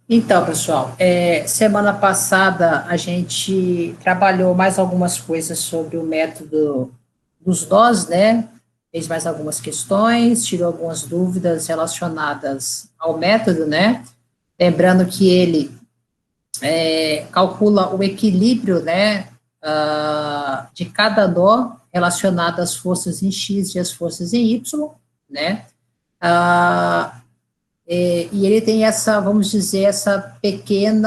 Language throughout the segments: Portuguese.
Então, pessoal, semana passada a gente trabalhou mais algumas coisas sobre o método dos nós, né? Fez mais algumas questões, tirou algumas dúvidas relacionadas ao método, né? Lembrando que ele calcula o equilíbrio, né, de cada nó relacionado às forças em X e às forças em Y, né? Ah, e ele tem essa, vamos dizer, pequeno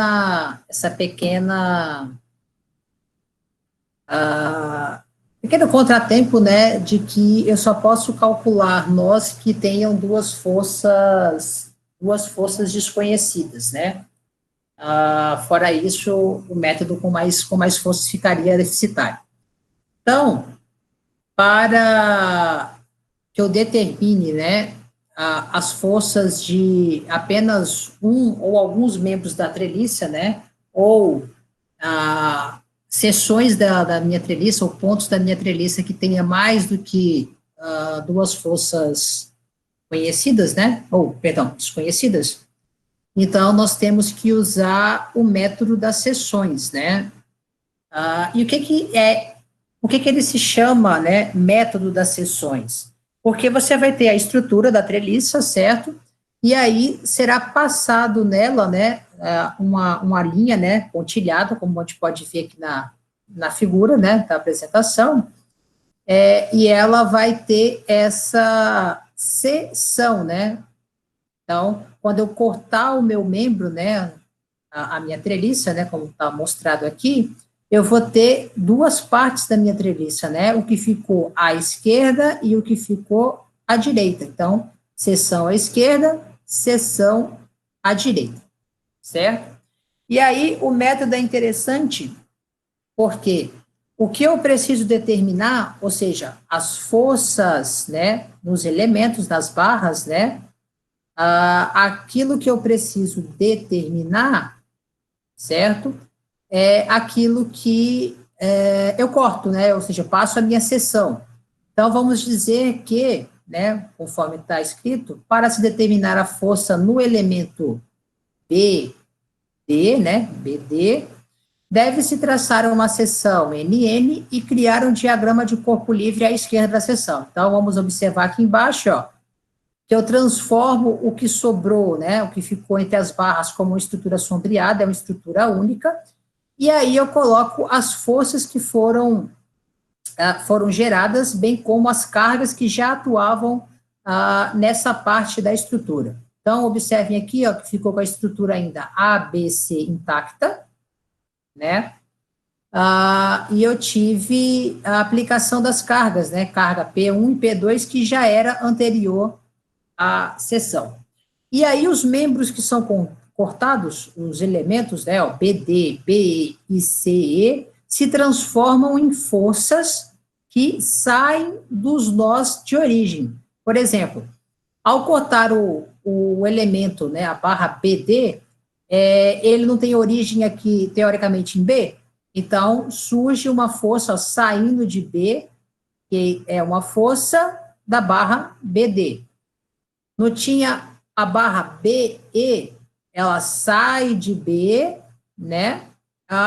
contratempo, né, de que eu só posso calcular nós que tenham duas forças desconhecidas, né? Fora isso, o método com mais forças ficaria deficitário. Então, para que eu determine, né, as forças de apenas um ou alguns membros da treliça, né, ou seções da minha treliça, ou pontos da minha treliça que tenha mais do que duas forças conhecidas, né, ou, perdão, desconhecidas, então nós temos que usar o método das seções, né, e o que ele se chama, né, método das seções? Porque você vai ter a estrutura da treliça, certo? E aí será passado nela, né, uma linha, né, pontilhada, como a gente pode ver aqui na figura, né, da apresentação, e ela vai ter essa seção, né? Então, quando eu cortar o meu membro, né, a minha treliça, né, como está mostrado aqui, eu vou ter duas partes da minha treliça, né, o que ficou à esquerda e o que ficou à direita. Então, seção à esquerda, seção à direita, certo? E aí, o método é interessante porque o que eu preciso determinar, ou seja, as forças, né, nos elementos das barras, né, aquilo que eu preciso determinar, certo? Aquilo que eu corto, né? Ou seja, eu passo a minha seção. Então, vamos dizer que, né, conforme está escrito, para se determinar a força no elemento BD, né, BD, deve-se traçar uma seção NN e criar um diagrama de corpo livre à esquerda da seção. Então, vamos observar aqui embaixo, ó, que eu transformo o que sobrou, né, o que ficou entre as barras como uma estrutura sombreada, é uma estrutura única, e aí eu coloco as forças que foram geradas, bem como as cargas que já atuavam nessa parte da estrutura. Então, observem aqui, ó, que ficou com a estrutura ainda A, B, C intacta, né? E eu tive a aplicação das cargas, né? Carga P1 e P2, que já era anterior à seção. E aí, os membros que são cortados, os elementos, né, ó, BD, BE e CE, se transformam em forças que saem dos nós de origem. Por exemplo, ao cortar o elemento, né, a barra BD, ele não tem origem aqui, teoricamente, em B, então surge uma força ó, saindo de B, que é uma força da barra BD. Não tinha a barra BE, ela sai de B, né,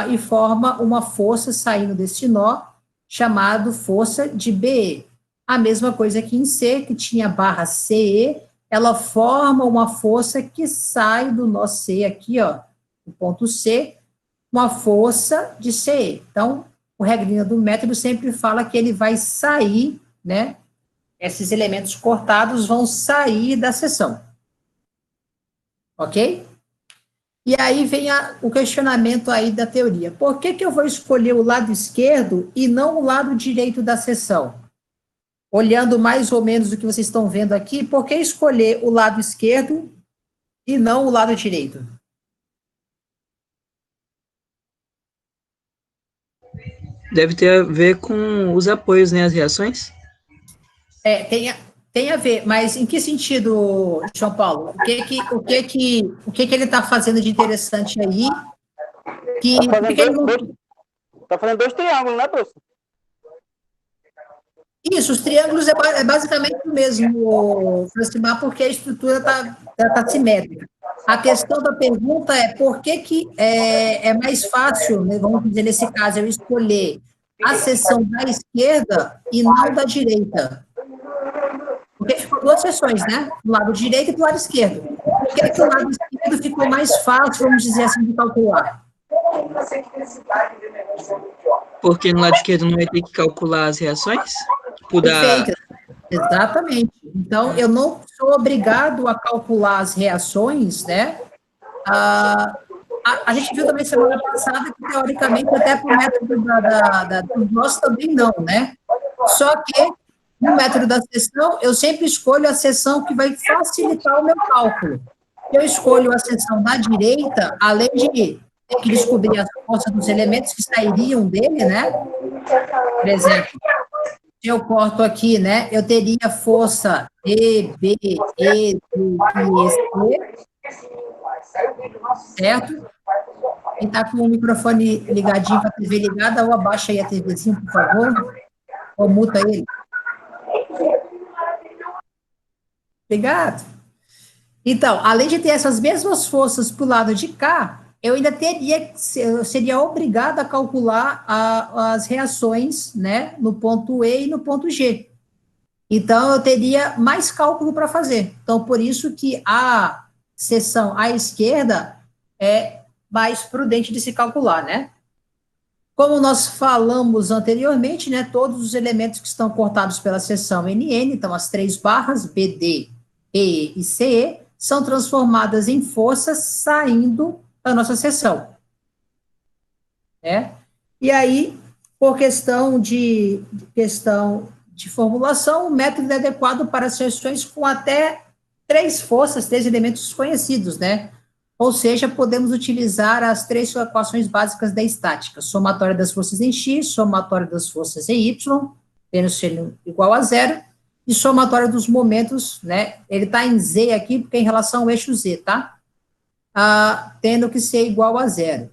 e forma uma força saindo desse nó, chamado força de BE. A mesma coisa que em C, que tinha a barra CE, ela forma uma força que sai do nó C aqui, ó, do ponto C, uma força de CE. Então, o regrinha do método sempre fala que ele vai sair, né, esses elementos cortados vão sair da seção. Ok? E aí vem o questionamento aí da teoria. Por que eu vou escolher o lado esquerdo e não o lado direito da seção? Olhando mais ou menos o que vocês estão vendo aqui, por que escolher o lado esquerdo e não o lado direito? Deve ter a ver com os apoios, né, as reações? Tem a ver, mas em que sentido, João Paulo? O que que ele está fazendo de interessante aí? Tá Por que fazendo que ele dois, não... dois, tá fazendo dois triângulos, né, professor? Isso, os triângulos é basicamente o mesmo, Francimar, porque a estrutura está simétrica. A questão da pergunta é por que que é mais fácil, né, vamos dizer, nesse caso, eu escolher a seção da esquerda e não da direita? Porque ficou duas seções, né? Do lado direito e do lado esquerdo. Por que que o lado esquerdo ficou mais fácil, vamos dizer assim, de calcular? Porque no lado esquerdo não vai ter que calcular as reações? Tipo, Perfeito, exatamente. Então, eu não sou obrigado a calcular as reações, né? A gente viu também semana passada que, teoricamente, até para o método do nós também não, né? Só que, no método da seção, eu sempre escolho a seção que vai facilitar o meu cálculo. Eu escolho a seção da direita, além de ter que descobrir as forças dos elementos que sairiam dele, né? Por exemplo, se eu corto aqui, né, eu teria força E, B, E, D e C, certo? Quem está com o microfone ligadinho, com a TV ligada, ou abaixa aí a TVzinha, por favor, ou muta ele. Obrigado. Então, além de ter essas mesmas forças para o lado de cá, eu ainda eu seria obrigado a calcular as reações, né, no ponto E e no ponto G. Então, eu teria mais cálculo para fazer. Então, por isso que a seção à esquerda é mais prudente de se calcular, né? Como nós falamos anteriormente, né, todos os elementos que estão cortados pela seção NN, então as três barras, BD, EE e CE, são transformadas em forças saindo da nossa seção. Né? E aí, por questão de formulação, o método é adequado para seções com até três forças, três elementos desconhecidos, né? Ou seja, podemos utilizar as três equações básicas da estática: somatória das forças em x, somatória das forças em y, tendo sendo igual a zero, e somatória dos momentos, né? Ele está em z aqui, porque é em relação ao eixo z, tá? Tendo que ser igual a zero.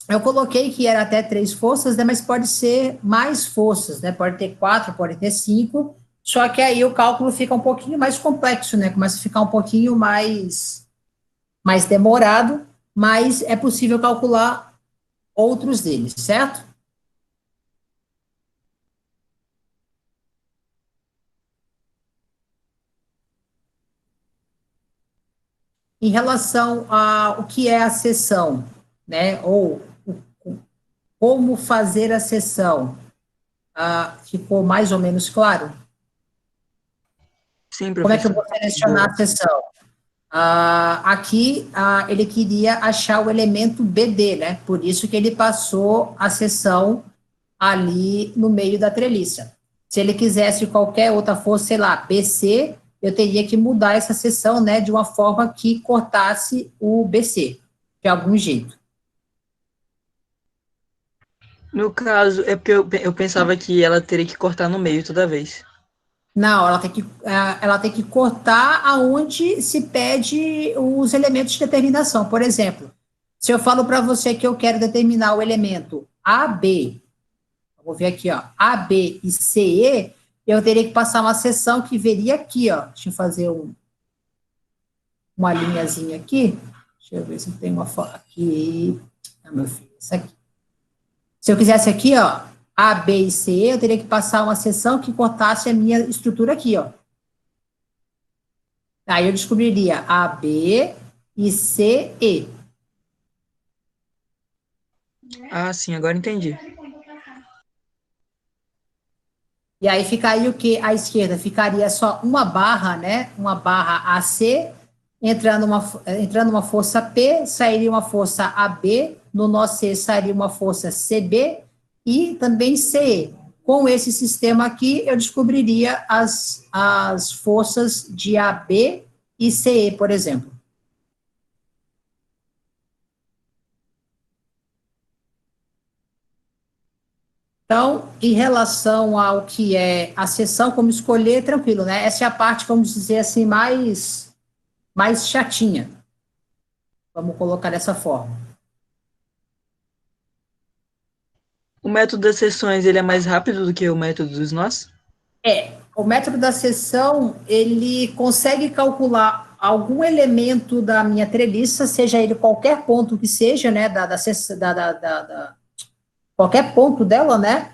Eu coloquei que era até três forças, né, mas pode ser mais forças, né, pode ter quatro, pode ter cinco, só que aí o cálculo fica um pouquinho mais complexo, né, começa a ficar um pouquinho mais demorado, mas é possível calcular outros deles, certo? Em relação ao que é a seção, né, ou como fazer a seção, ficou mais ou menos claro? sim, Como é que eu professor. vou selecionar a seção? Aqui, ele queria achar o elemento BD, né? Por isso que ele passou a seção ali no meio da treliça. Se ele quisesse qualquer outra força, sei lá, BC, eu teria que mudar essa seção, né, de uma forma que cortasse o BC, de algum jeito. No caso, é porque eu pensava que ela teria que cortar no meio toda vez. Não, ela tem que cortar aonde se pede os elementos de determinação. Por exemplo, se eu falo para você que eu quero determinar o elemento AB, vou ver aqui, ó, AB e CE, eu teria que passar uma seção que veria aqui, ó. Deixa eu fazer uma linhazinha aqui. Deixa eu ver se tem uma foto aqui. Meu filho, isso aqui. Se eu quisesse aqui, ó, A, B e C, eu teria que passar uma seção que cortasse a minha estrutura aqui, ó. Aí eu descobriria A, B e C, E. Sim, agora entendi. E aí ficaria o quê? À esquerda ficaria só uma barra, né? Uma barra AC, entrando uma força P, sairia uma força AB, no nó C sairia uma força CB e também CE. Com esse sistema aqui, eu descobriria as forças de AB e CE, por exemplo. Então, em relação ao que é a seção, como escolher, tranquilo, né? Essa é a parte, vamos dizer assim, mais chatinha. Vamos colocar dessa forma. O método das seções, ele é mais rápido do que o método dos nós? O método da seção, ele consegue calcular algum elemento da minha treliça, seja ele qualquer ponto que seja, né, qualquer ponto dela, né,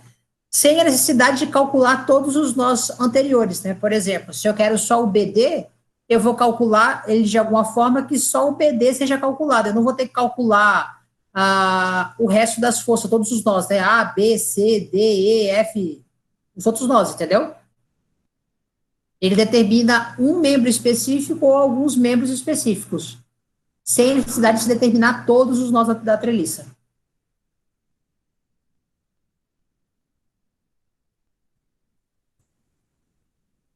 sem a necessidade de calcular todos os nós anteriores, né? Por exemplo, se eu quero só o BD, eu vou calcular ele de alguma forma que só o BD seja calculado. Eu não vou ter que calcular o resto das forças, todos os nós, né? A, B, C, D, E, F, os outros nós, entendeu? Ele determina um membro específico ou alguns membros específicos, sem necessidade de se determinar todos os nós da treliça.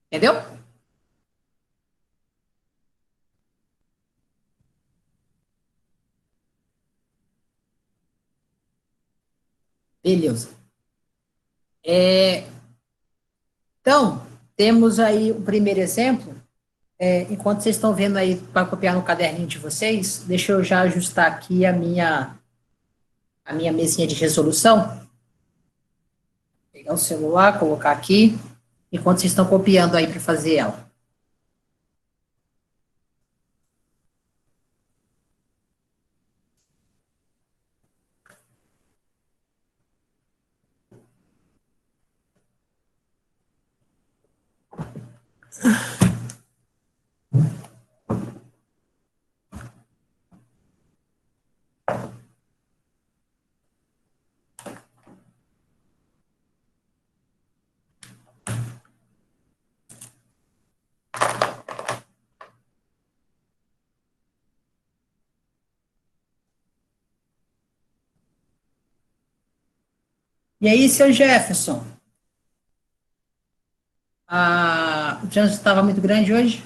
Entendeu? Beleza. Então, temos aí o primeiro exemplo. Enquanto vocês estão vendo aí para copiar no caderninho de vocês, deixa eu já ajustar aqui a minha mesinha de resolução. Pegar o celular, colocar aqui, enquanto vocês estão copiando aí para fazer ela. E aí, seu Jefferson, o trânsito estava muito grande hoje?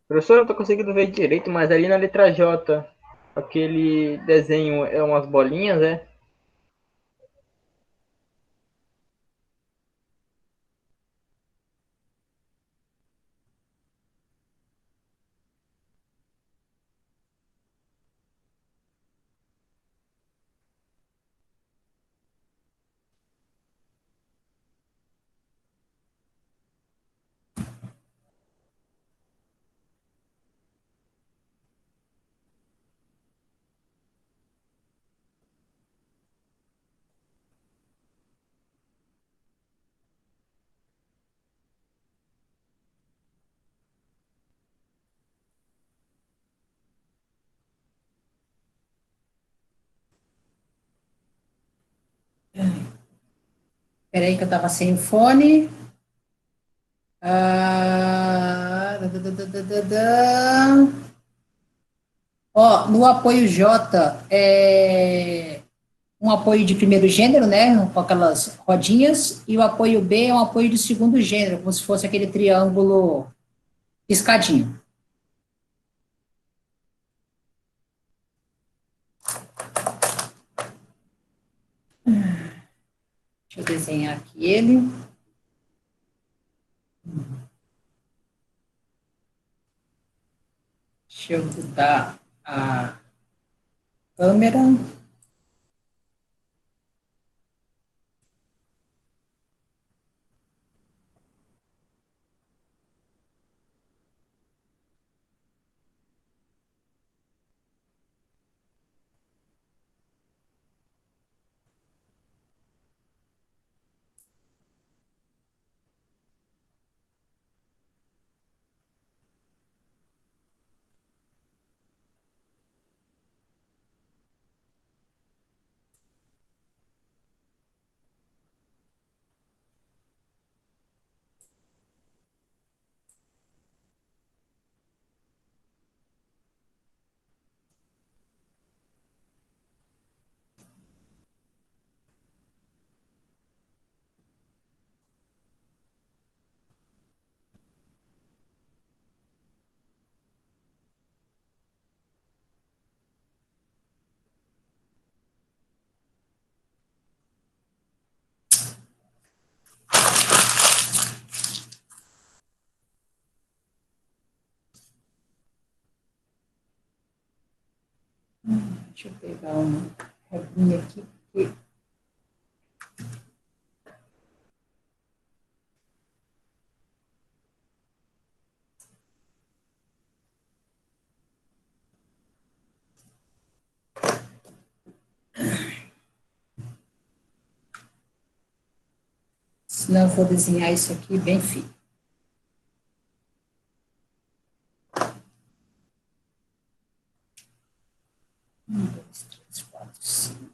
Professor, eu tô conseguindo ver direito, mas ali na letra J, aquele desenho é umas bolinhas, é? Espera aí que eu estava sem fone. Ó, no apoio J, um apoio de primeiro gênero, né, com aquelas rodinhas, e o apoio B é um apoio de segundo gênero, como se fosse aquele triângulo piscadinho. Deixa eu desenhar aqui ele. Deixa eu mudar a câmera. Deixa eu pegar uma reguinha aqui, porque senão eu vou desenhar isso aqui bem fino. 2, 3, 4, 5.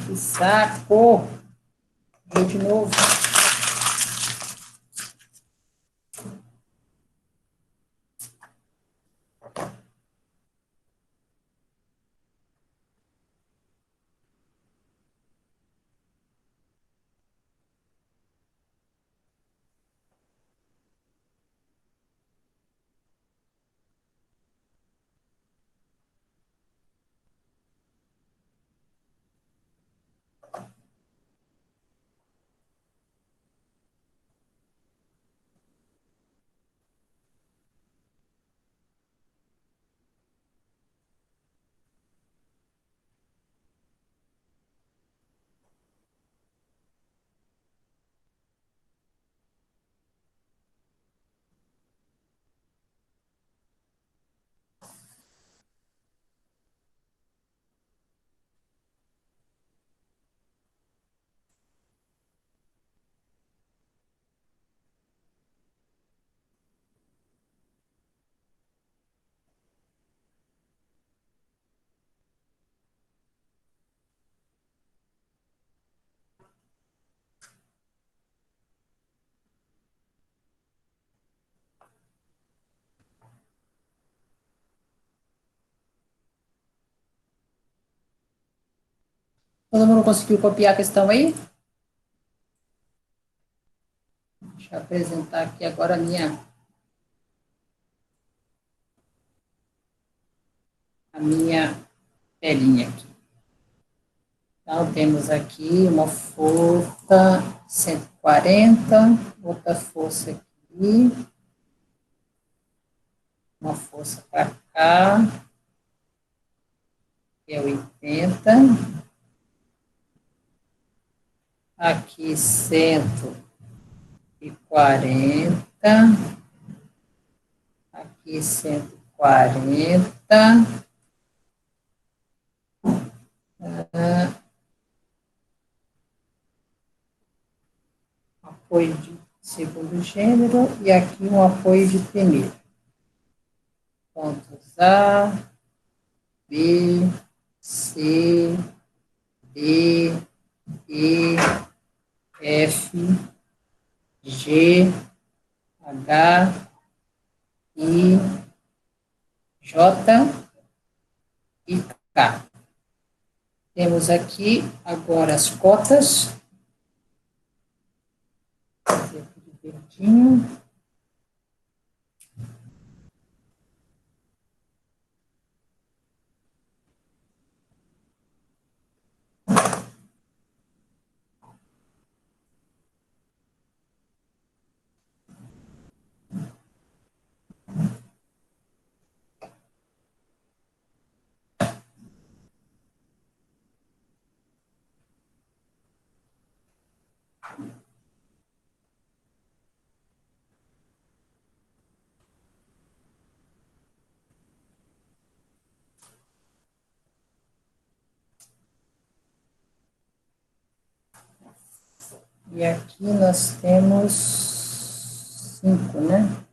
Que saco! Vou de novo. Todo mundo conseguiu copiar a questão aí? Deixa eu apresentar aqui agora a minha telinha aqui. Então, temos aqui uma força 140, outra força aqui, uma força para cá, que é 80. Aqui 140. Aqui 140. Apoio de segundo gênero e aqui um apoio de primeiro. Pontos A, B, C, D, E, F, G, H, I, J e K. Temos aqui agora as cotas. Vou fazer aqui de verdinho. E aqui nós temos 5, né?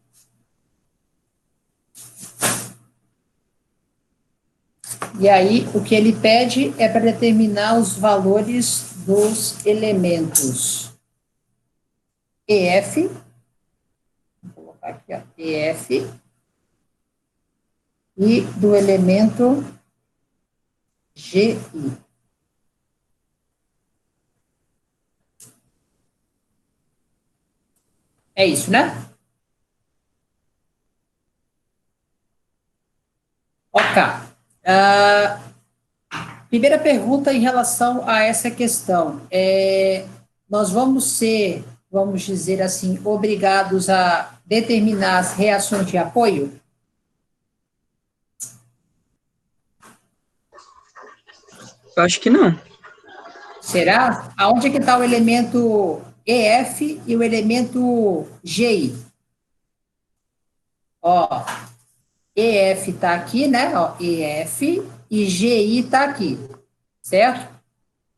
E aí, o que ele pede é para determinar os valores dos elementos EF, vou colocar aqui, ó, EF, e do elemento GI. É isso, né? Ok. Primeira pergunta em relação a essa questão. Nós vamos ser, vamos dizer assim, obrigados a determinar as reações de apoio? Eu acho que não. Será? Aonde é que está o elemento EF e o elemento GI? Ó, EF está aqui, né? Ó, EF e GI está aqui, certo?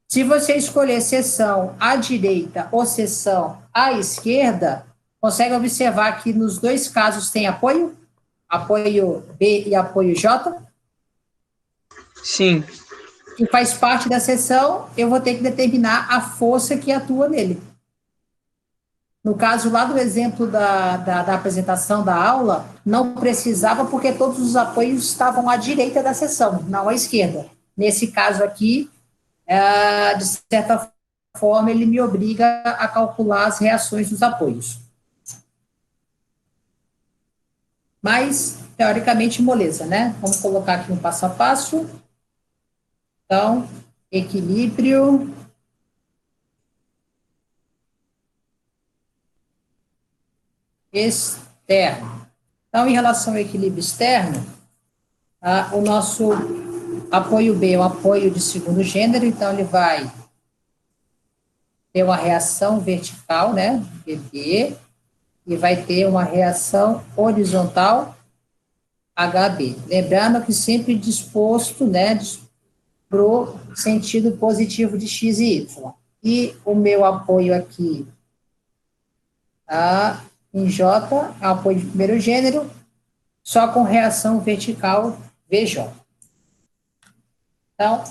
Se você escolher seção à direita ou seção à esquerda, consegue observar que nos dois casos tem apoio? Apoio B e apoio J? Sim. Que faz parte da seção, eu vou ter que determinar a força que atua nele. No caso lá do exemplo da apresentação da aula, não precisava porque todos os apoios estavam à direita da seção, não à esquerda. Nesse caso aqui, de certa forma, ele me obriga a calcular as reações dos apoios. Mas, teoricamente, moleza, né? Vamos colocar aqui um passo a passo. Então, equilíbrio externo. Então, em relação ao equilíbrio externo, o nosso apoio B é um apoio de segundo gênero, então ele vai ter uma reação vertical, né, BB, e vai ter uma reação horizontal, HB. Lembrando que sempre disposto, né, para o sentido positivo de X e Y. E o meu apoio aqui, em J, é um apoio de primeiro gênero, só com reação vertical VJ. Então,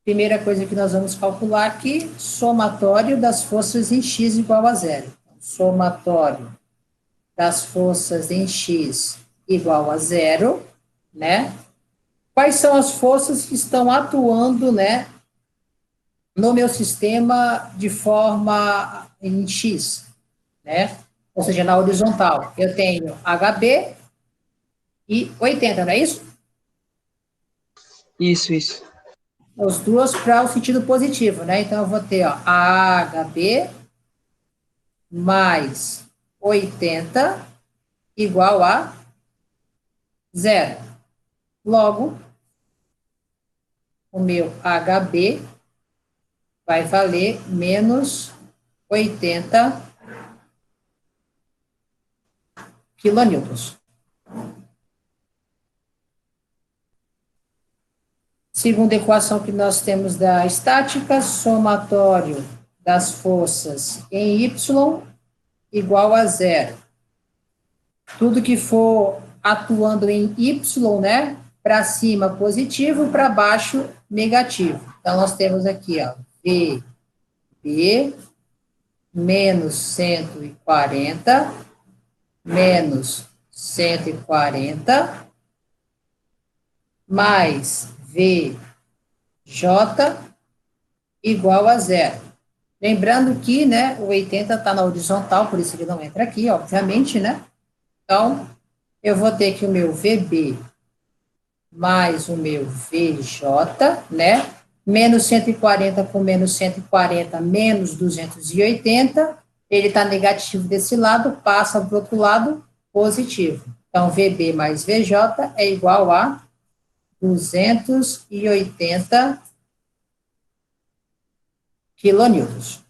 primeira coisa que nós vamos calcular aqui, somatório das forças em X igual a zero. Então, somatório das forças em X igual a zero, né? Quais são as forças que estão atuando, né, no meu sistema de forma em X, né? Ou seja, na horizontal. Eu tenho HB e 80, não é isso? Isso. As duas para o sentido positivo, né? Então, eu vou ter, ó, AHB mais 80 igual a zero. Logo, o meu HB vai valer menos 80 quilonewtons. Segunda equação que nós temos da estática, somatório das forças em Y igual a zero. Tudo que for atuando em Y, né, para cima positivo, para baixo negativo. Então, nós temos aqui, ó, VB menos 140, menos 140, mais VJ igual a zero. Lembrando que, né, o 80 está na horizontal, por isso ele não entra aqui, obviamente, né? Então, eu vou ter que o meu VB mais o meu VJ, né? Menos 140 com menos 140, menos 280. Ele está negativo desse lado, passa para o outro lado, positivo. Então, VB mais VJ é igual a 280 quilonewtons.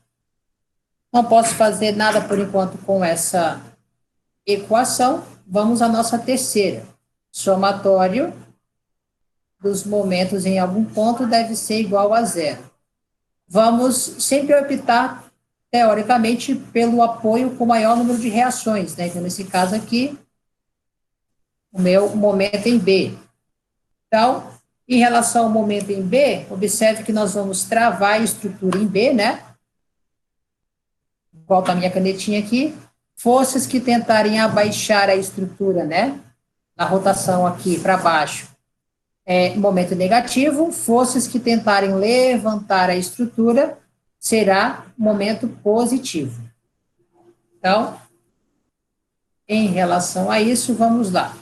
Não posso fazer nada por enquanto com essa equação. Vamos à nossa terceira. Somatório dos momentos em algum ponto deve ser igual a zero. Vamos sempre optar, teoricamente, pelo apoio com maior número de reações, né? Então, nesse caso aqui, o meu momento em B. Então, em relação ao momento em B, observe que nós vamos travar a estrutura em B, né? Volta a minha canetinha aqui. Forças que tentarem abaixar a estrutura, né? Na rotação aqui para baixo, momento negativo. Forças que tentarem levantar a estrutura, será momento positivo. Então, em relação a isso, vamos lá.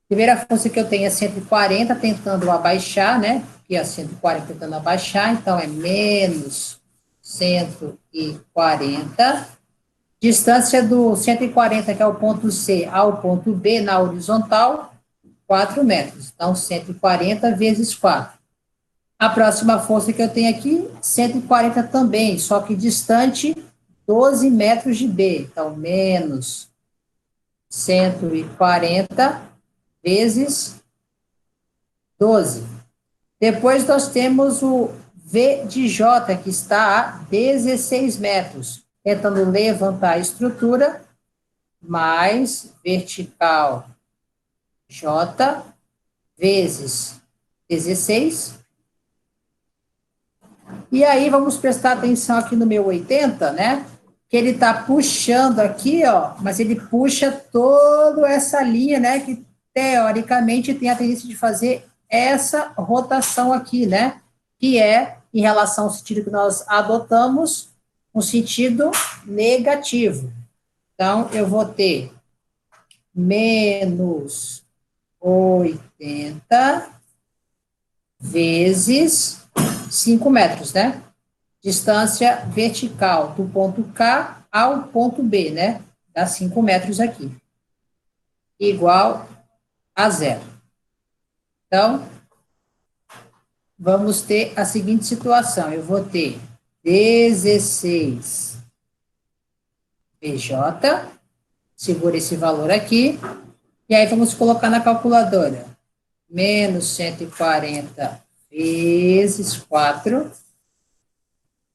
Primeira força que eu tenho é 140 tentando abaixar, né? Aqui, ó, 140 tentando abaixar, então é menos 140. Distância do 140, que é o ponto C, ao ponto B, na horizontal, 4 metros. Então, 140 vezes 4. A próxima força que eu tenho aqui, 140 também, só que distante 12 metros de B. Então, menos 140 vezes 12. Depois nós temos o V de J, que está a 16 metros, tentando levantar a estrutura, mais vertical J vezes 16. E aí vamos prestar atenção aqui no meu 80, né? Que ele está puxando aqui, ó, mas ele puxa toda essa linha, né? Que teoricamente tem a tendência de fazer essa rotação aqui, né? Que é, em relação ao sentido que nós adotamos, um sentido negativo. Então, eu vou ter menos 80 vezes 5 metros, né? Distância vertical do ponto K ao ponto B, né? Dá 5 metros aqui. Igual a zero. Então, vamos ter a seguinte situação. Eu vou ter 16 PJ, segura esse valor aqui, e aí vamos colocar na calculadora. Menos 140 vezes 4,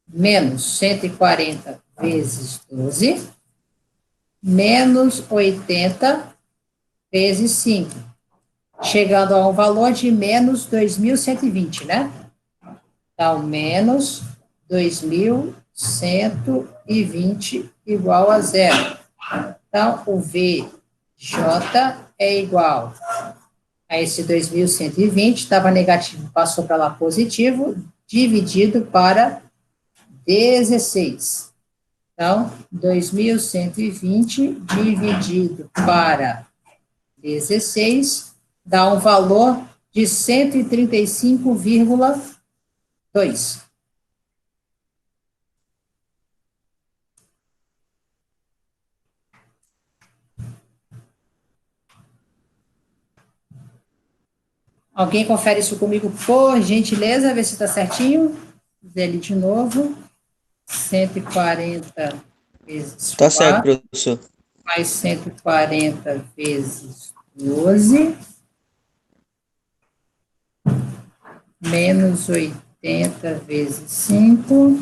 menos 140 vezes 12, menos 80 vezes 5, chegando a um valor de menos 2.120, né? Então, menos 2.120 igual a zero. Então, o VJ é igual a esse 2.120, estava negativo, passou para lá positivo, dividido para 16. Então, 2.120 dividido para 16 dá um valor de 135,2. Alguém confere isso comigo, por gentileza, ver se está certinho. Ver ali de novo. 140 vezes Tá certo, 4, professor. mais 140 vezes 12, menos 80 vezes 5.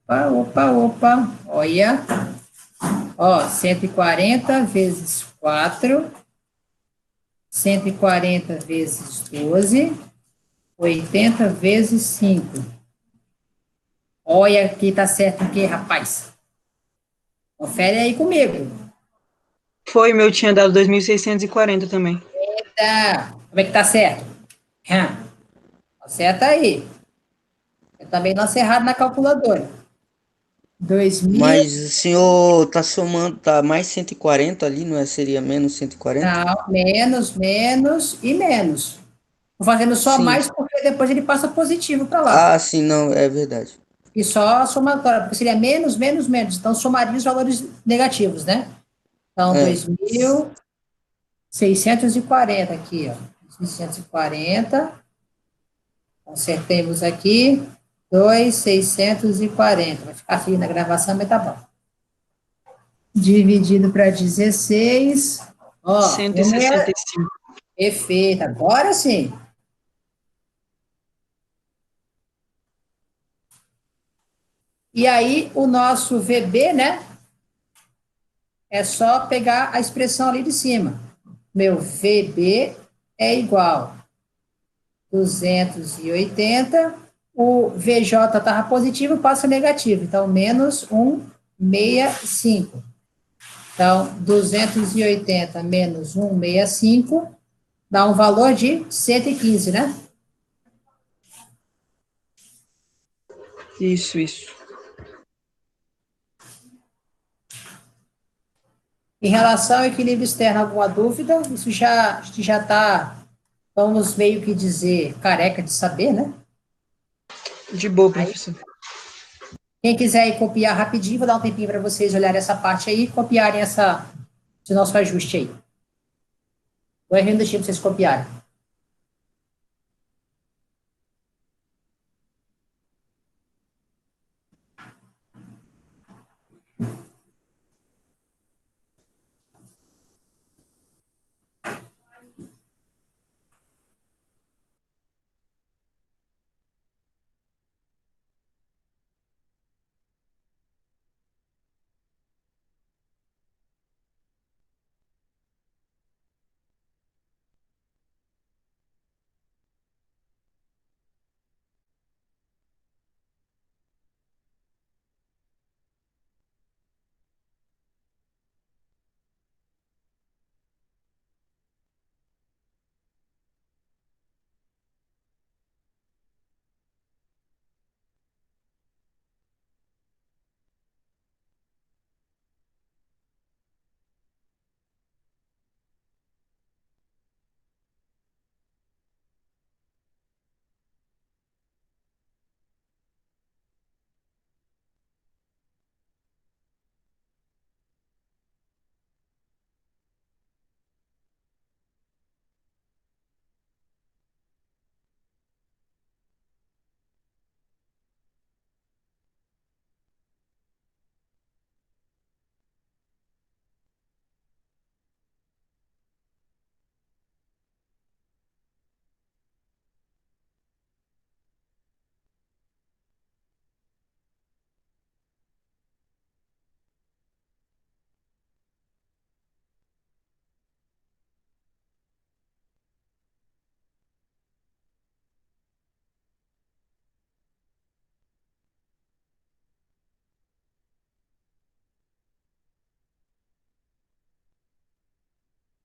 Opa, olha. Ó, 140 vezes 4, 140 vezes 12, 80 vezes 5. Olha aqui, tá certo o quê, rapaz? Confere aí comigo. Foi, meu tinha dado 2.640 também. Tá. Como é que tá certo? Acerta aí. Eu também não errado na calculadora. 2.000, Mas o senhor tá somando, tá mais 140 ali, não é? Seria menos 140? não, menos e menos. Vou fazendo só Sim. mais porque depois ele passa positivo para lá. Ah, sim, não, é verdade. E só a somatória, porque seria menos. Então, somaria os valores negativos, né? Então, É. 2.640 aqui, ó. 640. Acertemos aqui. 2.640. Vai ficar feio na gravação, mas tá bom. Dividido para 16. Ó, 165. perfeito. Agora sim. E aí, o nosso VB, né? É só pegar a expressão ali de cima. Meu VB é igual a 280. O VJ estava positivo, passa negativo. Então, menos 165. Então, 280 menos 165 dá um valor de 115, né? Isso. Em relação ao equilíbrio externo, alguma dúvida? Isso já está, vamos meio que dizer, careca de saber, né? De boa, Aí, professor. quem quiser ir copiar rapidinho, vou dar um tempinho para vocês olharem essa parte aí e copiarem esse nosso ajuste aí. Vou errando para vocês copiarem.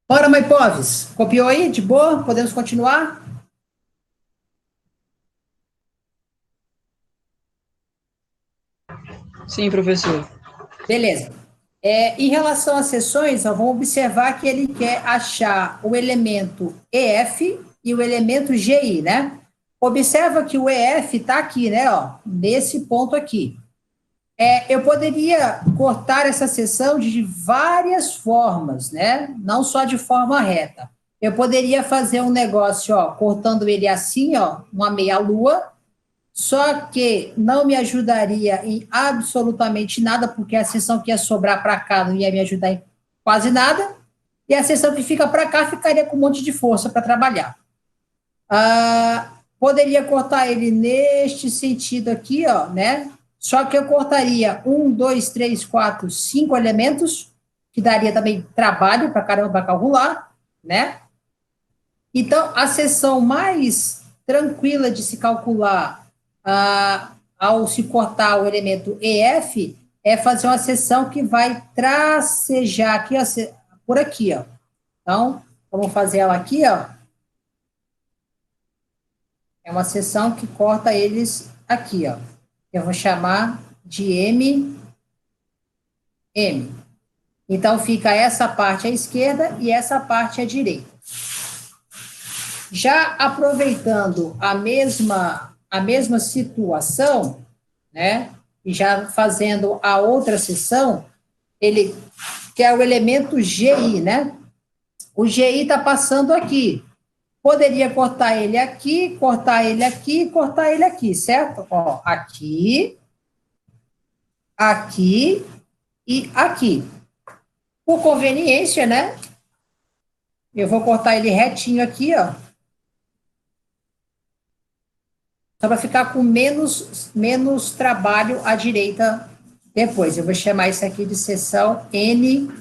Bora, Maipoves. Copiou aí? De boa? Podemos continuar? Sim, professor. Beleza. Em relação às seções, ó, vamos observar que ele quer achar o elemento EF e o elemento GI, né? Observa que o EF está aqui, né? Ó, nesse ponto aqui. Eu poderia cortar essa seção de várias formas, né? Não só de forma reta. Eu poderia fazer um negócio, ó, cortando ele assim, ó, uma meia-lua, só que não me ajudaria em absolutamente nada, porque a seção que ia sobrar para cá não ia me ajudar em quase nada, e a seção que fica para cá ficaria com um monte de força para trabalhar. Poderia cortar ele neste sentido aqui, ó, né? Só que eu cortaria 1, 2, 3, 4, 5 elementos, que daria também trabalho para caramba para calcular, né? Então, a seção mais tranquila de se calcular ao se cortar o elemento EF é fazer uma seção que vai tracejar aqui, ó, por aqui, ó. Então, vamos fazer ela aqui, ó. É uma seção que corta eles aqui, ó. Eu vou chamar de M. Então, fica essa parte à esquerda e essa parte à direita. Já aproveitando a mesma situação, né, e já fazendo a outra seção, ele que é o elemento GI, né? O GI está passando aqui. Poderia cortar ele aqui, cortar ele aqui, cortar ele aqui, certo? Ó, aqui, aqui e aqui. Por conveniência, né? Eu vou cortar ele retinho aqui, ó. Só para ficar com menos trabalho à direita depois. Eu vou chamar isso aqui de seção NM.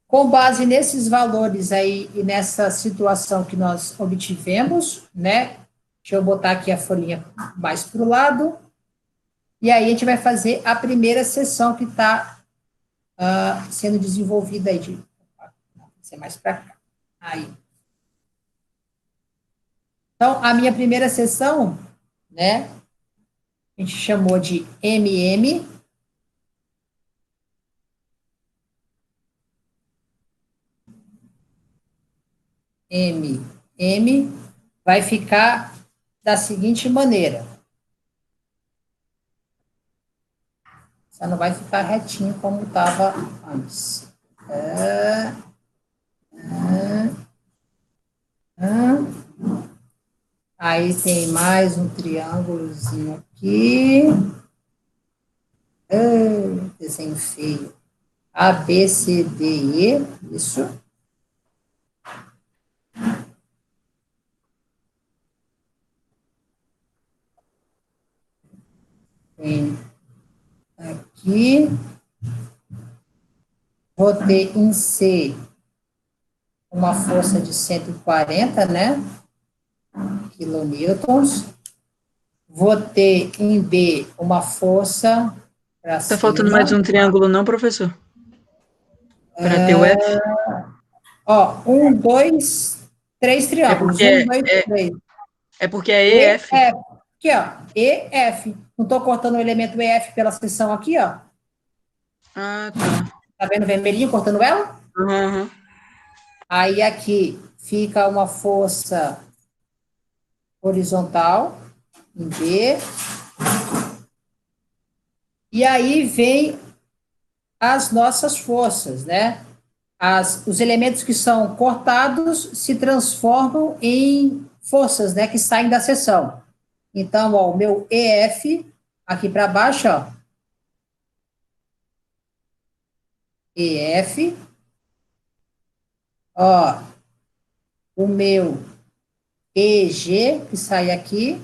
Com base nesses valores aí e nessa situação que nós obtivemos, né? Deixa eu botar aqui a folhinha mais para o lado. E aí a gente vai fazer a primeira seção que está sendo desenvolvida aí. Vou ser mais para cá. Aí. Então, a minha primeira seção, né? A gente chamou de MM. Vai ficar da seguinte maneira. Só não vai ficar retinho como estava antes. Aí tem mais um triângulozinho aqui. Desenho feio. A, B, C, D, E. Isso. Tem aqui. Vou ter em C uma força de 140, né? Quilonewtons. Vou ter em B uma força para Tá faltando mais um triângulo, não, professor? Para ter o F? Ó, 1, 2, 3 triângulos. 1, 2, 3. É porque é EF. Aqui, ó. EF. Não estou cortando o elemento EF pela seção aqui, ó. Ah, tá. Tá vendo o vermelhinho cortando ela? Uhum. Aí aqui fica uma força horizontal em B. E aí vem as nossas forças, né? Os elementos que são cortados se transformam em forças, né, que saem da seção. Então, ó, o meu EF, aqui para baixo, ó, EF, ó, o meu EG, que sai aqui,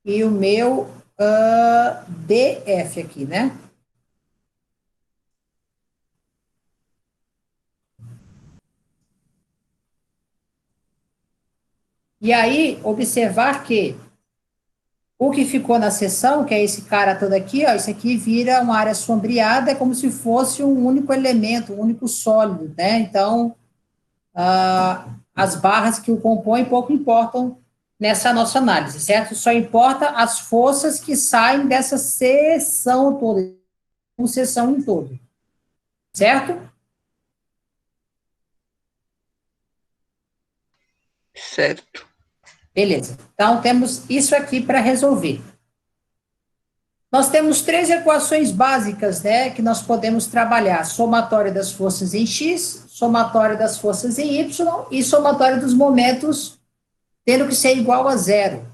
e o meu DF aqui, né? E aí, observar que o que ficou na seção, que é esse cara todo aqui, ó, isso aqui vira uma área sombreada, é como se fosse um único elemento, um único sólido, né? Então, as barras que o compõem pouco importam nessa nossa análise, certo? Só importa as forças que saem dessa seção toda, uma seção em todo, certo? Certo. Beleza. Então, temos isso aqui para resolver. Nós temos três equações básicas, né, que nós podemos trabalhar: somatório das forças em X, somatório das forças em Y e somatório dos momentos tendo que ser igual a zero.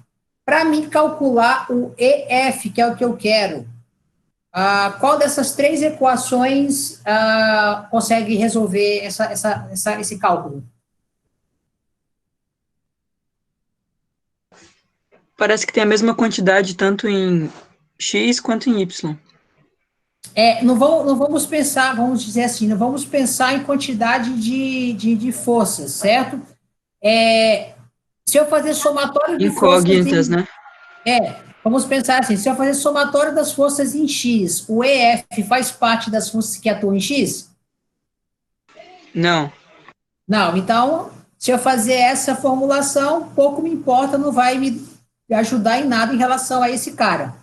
Para mim calcular o EF, que é o que eu quero, qual dessas três equações consegue resolver esse cálculo? Parece que tem a mesma quantidade tanto em X quanto em Y. Não vamos pensar, vamos dizer assim, não vamos pensar em quantidade de forças, certo? Se eu fazer somatório de forças Incógnitas, em. né? Vamos pensar assim, se eu fazer somatório das forças em X, o EF faz parte das forças que atuam em X? Não. Não, então, se eu fazer essa formulação, pouco me importa, não vai me ajudar em nada em relação a esse cara.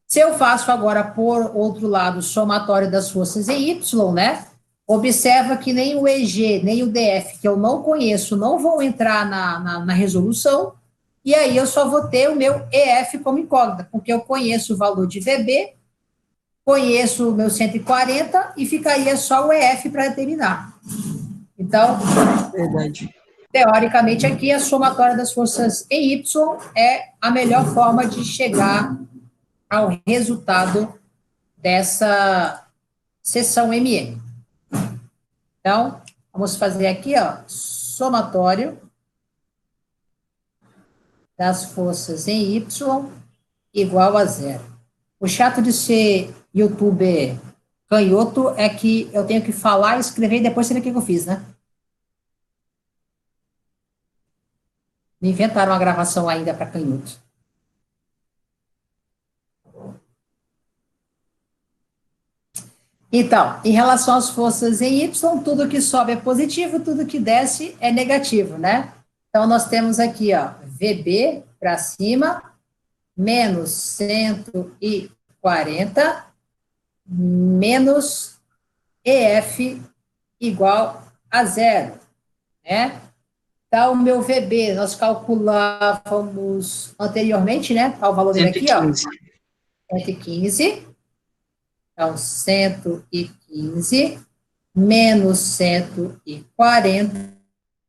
Se eu faço agora, por outro lado, somatório das forças em Y, né? Observa que nem o EG, nem o DF, que eu não conheço, não vão entrar na resolução, e aí eu só vou ter o meu EF como incógnita, porque eu conheço o valor de VB, conheço o meu 140 e ficaria só o EF para determinar. Então, Verdade. teoricamente, aqui a somatória das forças em Y é a melhor forma de chegar ao resultado dessa seção MM. Então, vamos fazer aqui, ó, somatório das forças em Y igual a zero. O chato de ser youtuber canhoto é que eu tenho que falar, escrever e depois saber o que eu fiz, né? Me inventaram uma gravação ainda para canhoto. Então, em relação às forças em Y, tudo que sobe é positivo, tudo que desce é negativo, né? Então, nós temos aqui, ó, VB para cima, menos 140, menos EF igual a zero, né? Então, o meu VB, nós calculávamos anteriormente, né? Qual o valor dele aqui, ó? 115. 115. Então, 115 menos 140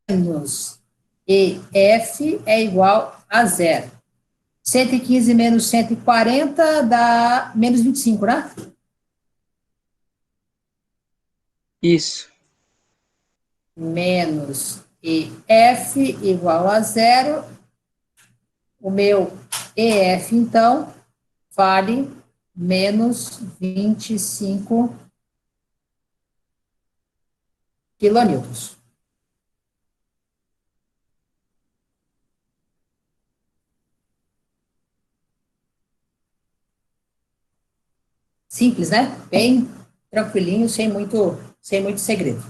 menos EF é igual a zero. 115 menos 140 dá menos 25, né? Isso. Menos EF igual a zero. O meu EF, então, vale menos 25 quilonewtons. Simples, né? Bem tranquilinho, sem muito segredo.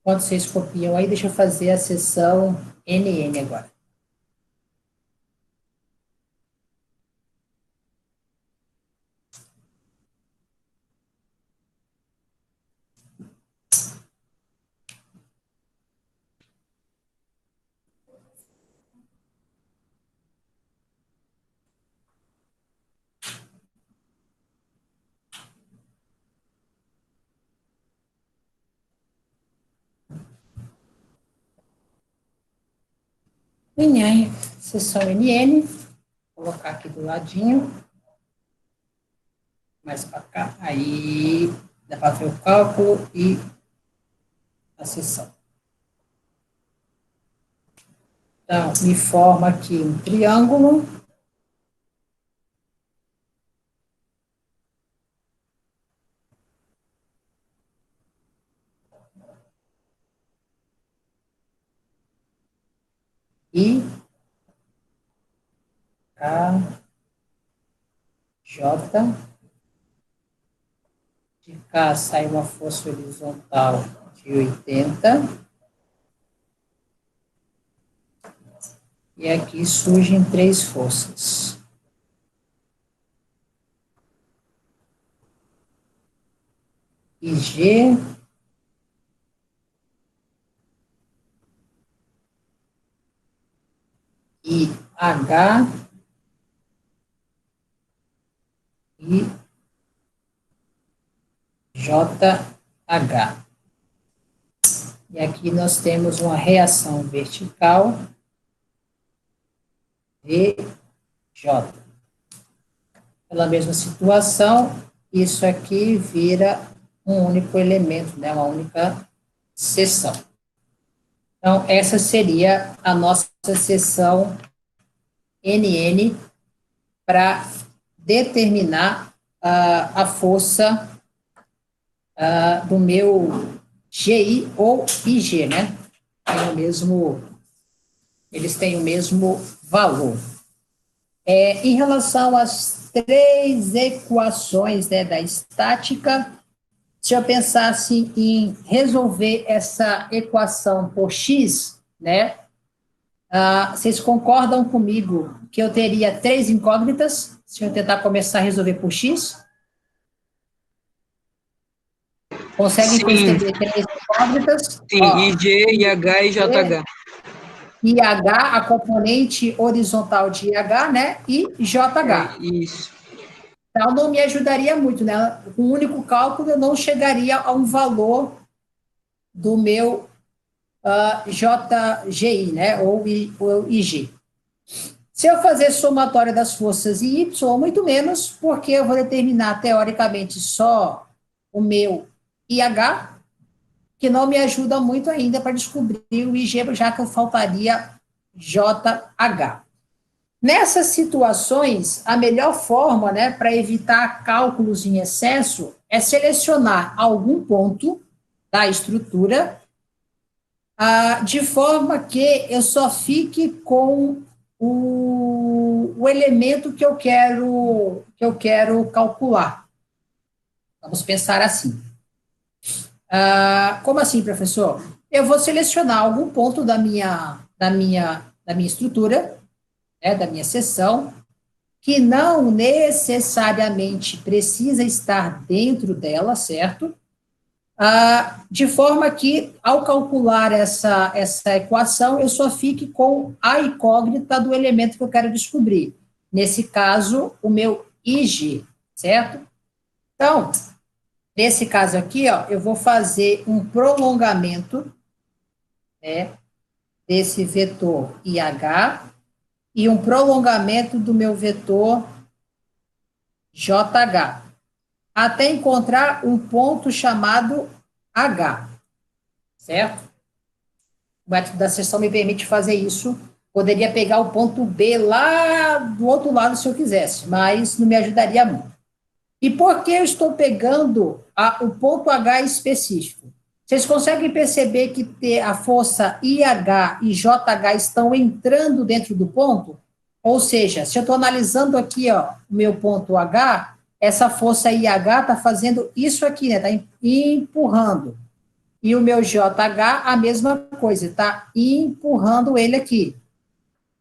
Quando vocês copiam aí, deixa eu fazer a seção NN agora. NN, seção NN, vou colocar aqui do ladinho, mais para cá, aí dá para ver o cálculo e a seção. Então, me forma aqui um triângulo. I, K, J. De cá sai uma força horizontal de 80. E aqui surgem três forças. IG, IH e JH. E aqui nós temos uma reação vertical VJ. Pela mesma situação, isso aqui vira um único elemento, né, uma única seção. Então, essa seria a nossa seção NN para determinar a força do meu GI ou IG, né? Eles têm o mesmo valor. Em relação às três equações, né, da estática, se eu pensasse em resolver essa equação por x, né, vocês concordam comigo que eu teria três incógnitas, se eu tentar começar a resolver por x? Conseguem perceber três incógnitas? Sim, IG, IH e JH. IH, a componente horizontal de IH, né, e JH. Isso. Então, não me ajudaria muito, né? Com um único cálculo, eu não chegaria a um valor do meu JGI, né? Ou IG. Se eu fazer somatória das forças em Y, muito menos, porque eu vou determinar, teoricamente, só o meu IH, que não me ajuda muito ainda para descobrir o IG, já que eu faltaria JH. Nessas situações, a melhor forma, né, para evitar cálculos em excesso é selecionar algum ponto da estrutura de forma que eu só fique com o elemento que eu quero calcular. Vamos pensar assim. Como assim, professor? Eu vou selecionar algum ponto da minha estrutura, da minha seção, que não necessariamente precisa estar dentro dela, certo? De forma que, ao calcular essa equação, eu só fique com a incógnita do elemento que eu quero descobrir. Nesse caso, o meu IG, certo? Então, nesse caso aqui, ó, eu vou fazer um prolongamento, desse vetor IH, e um prolongamento do meu vetor JH, até encontrar um ponto chamado H, certo? O método da seção me permite fazer isso. Poderia pegar o ponto B lá do outro lado se eu quisesse, mas não me ajudaria muito. E por que eu estou pegando o ponto H específico? Vocês conseguem perceber que a força IH e JH estão entrando dentro do ponto? Ou seja, se eu estou analisando aqui, ó, o meu ponto H, essa força IH está fazendo isso aqui, né? Está empurrando. E o meu JH, a mesma coisa, está empurrando ele aqui.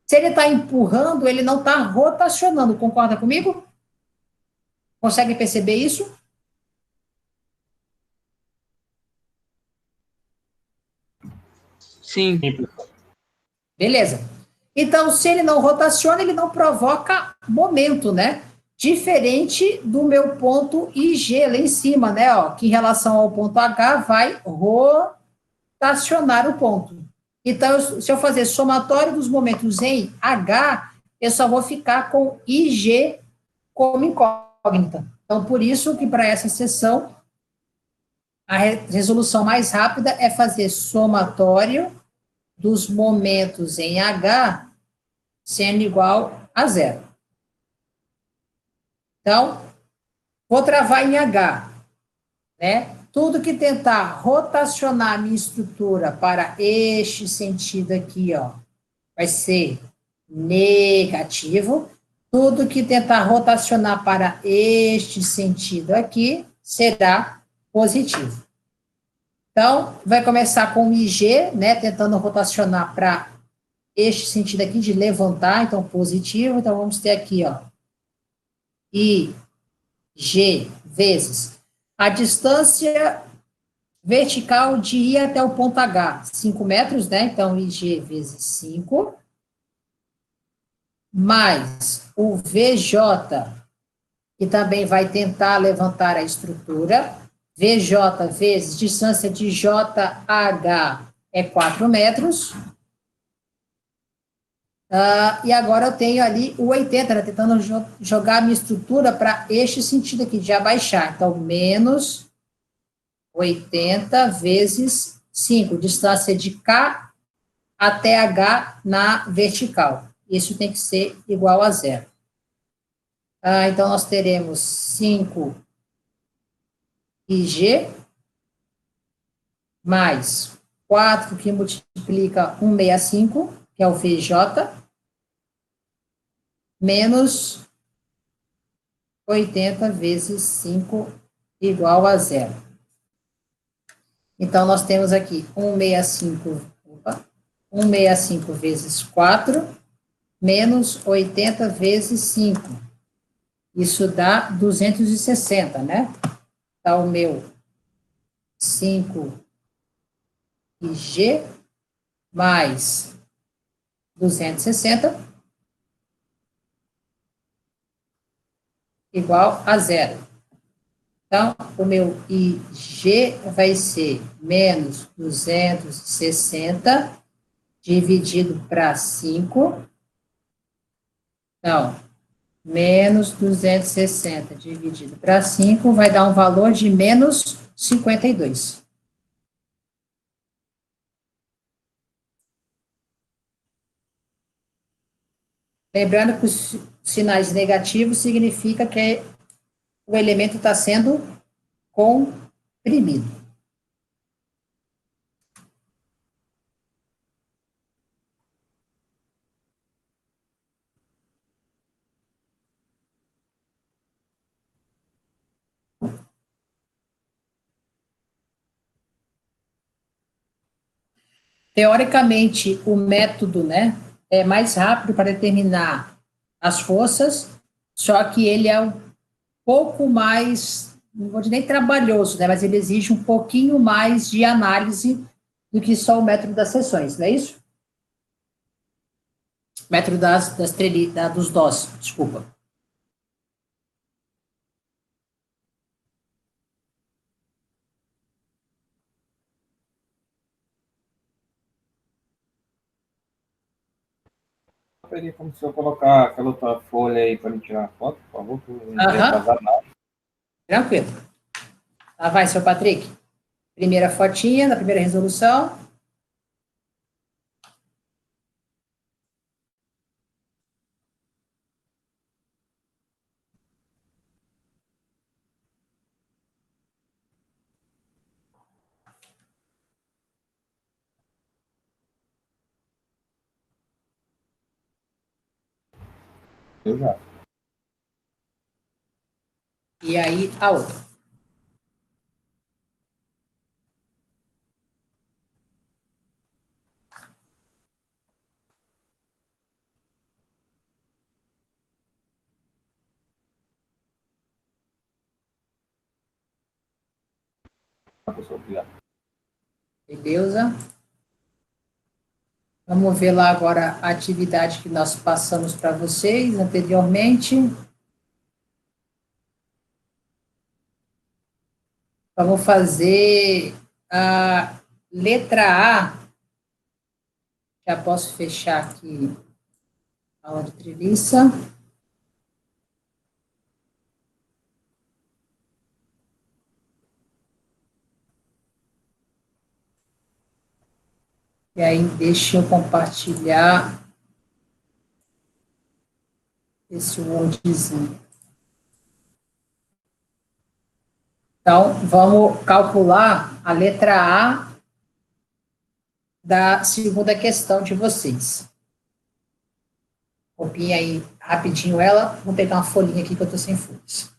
Se ele está empurrando, ele não está rotacionando, concorda comigo? Consegue perceber isso? Sim. Beleza. Então, se ele não rotaciona, ele não provoca momento, né? Diferente do meu ponto IG lá em cima, né? Ó, que em relação ao ponto H vai rotacionar o ponto. Então, se eu fazer somatório dos momentos em H, eu só vou ficar com IG como incógnita. Então, por isso que para essa seção, a resolução mais rápida é fazer somatório dos momentos em H sendo igual a zero. Então, vou travar em H, né? Tudo que tentar rotacionar a minha estrutura para este sentido aqui, ó, vai ser negativo. Tudo que tentar rotacionar para este sentido aqui será positivo. Então, vai começar com o IG, né, tentando rotacionar para este sentido aqui de levantar, então positivo. Então, vamos ter aqui, ó, IG vezes a distância vertical de I até o ponto H, 5 metros, né? Então, IG vezes 5. mais o VJ, que também vai tentar levantar a estrutura. VJ vezes distância de JH é 4 metros. E agora eu tenho ali o 80, né, tentando jogar a minha estrutura para este sentido aqui, de abaixar. Então, menos 80 vezes 5, distância de K até H na vertical. Isso tem que ser igual a zero. Então, nós teremos 5 IG mais 4, que multiplica 165, que é o VJ, menos 80 vezes 5 igual a zero. Então, nós temos aqui 165 vezes 4, menos 80 vezes 5. Isso dá 260, né? Tá o meu 5 IG mais 260 igual a zero. Então, o meu IG vai ser menos 260 dividido para 5. Então, menos 260 dividido para 5 vai dar um valor de menos 52. Lembrando que os sinais negativos significa que o elemento está sendo comprimido. Teoricamente, o método, né, é mais rápido para determinar as forças, só que ele é um pouco mais, não vou dizer nem trabalhoso, né, mas ele exige um pouquinho mais de análise do que só o método das seções, não é isso? Método dos dós, desculpa. Teria como se eu colocar aquela outra folha aí para me tirar a foto, por favor, que eu não tenho atrasado nada. Tranquilo. Lá vai, seu Patrick. Primeira fotinha, na primeira resolução. Eu já. E aí, a outra. Professor, obrigado. Beleza? Vamos ver lá agora a atividade que nós passamos para vocês anteriormente. Vamos fazer a letra A. Já posso fechar aqui a aula de treliça. E aí, deixa eu compartilhar esse Wordzinho. Então, vamos calcular a letra A da segunda questão de vocês. Copiem aí rapidinho ela. Vou pegar uma folhinha aqui que eu estou sem folhas.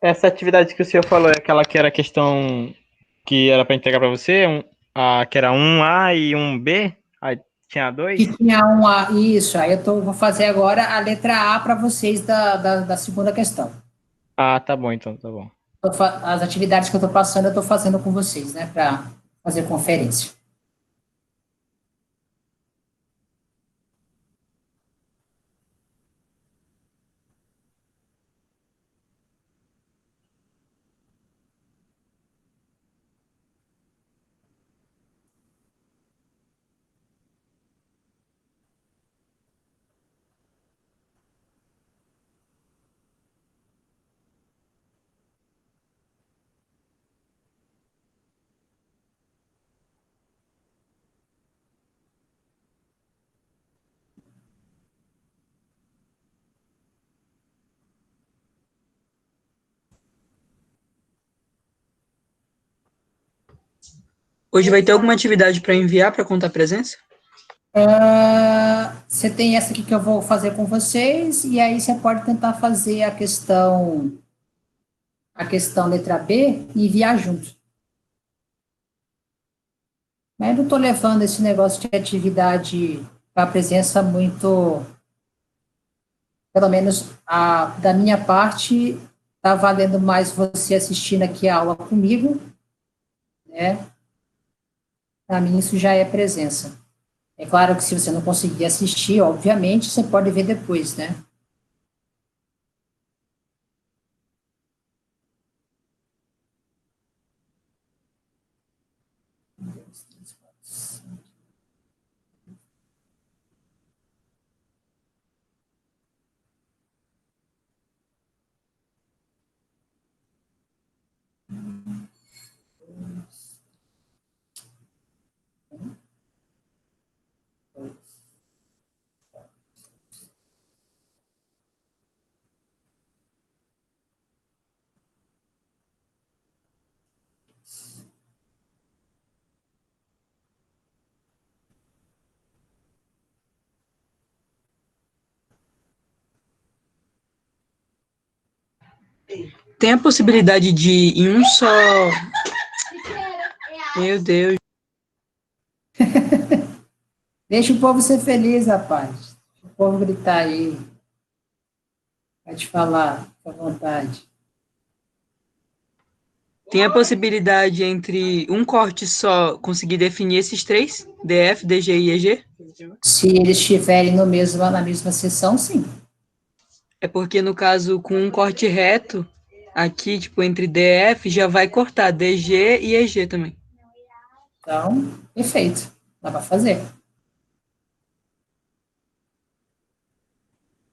Essa atividade que o senhor falou é aquela que era questão que era para entregar para você, que era um A e um B, aí tinha dois? Que tinha uma. Isso, aí vou fazer agora a letra A para vocês da segunda questão. Ah, tá bom, então, tá bom. As atividades que eu estou passando, eu estou fazendo com vocês, né, para fazer conferência. Hoje vai ter alguma atividade para enviar para contar presença? Você tem essa aqui que eu vou fazer com vocês, e aí você pode tentar fazer a questão letra B e enviar junto. Mas eu não estou levando esse negócio de atividade para presença muito, pelo menos da minha parte, está valendo mais você assistindo aqui a aula comigo, né? Para mim isso já é presença. É claro que se você não conseguir assistir, obviamente, você pode ver depois, né? Tem a possibilidade de em um só. Meu Deus. Deixa o povo ser feliz, rapaz. Deixa o povo gritar aí. Vai te falar, fica à vontade. Tem a possibilidade entre um corte só conseguir definir esses três? DF, DG e EG? Se eles estiverem na mesma sessão, sim. É porque, no caso, com um corte reto, aqui, tipo, entre DF, já vai cortar DG e EG também. Então, perfeito. Dá para fazer.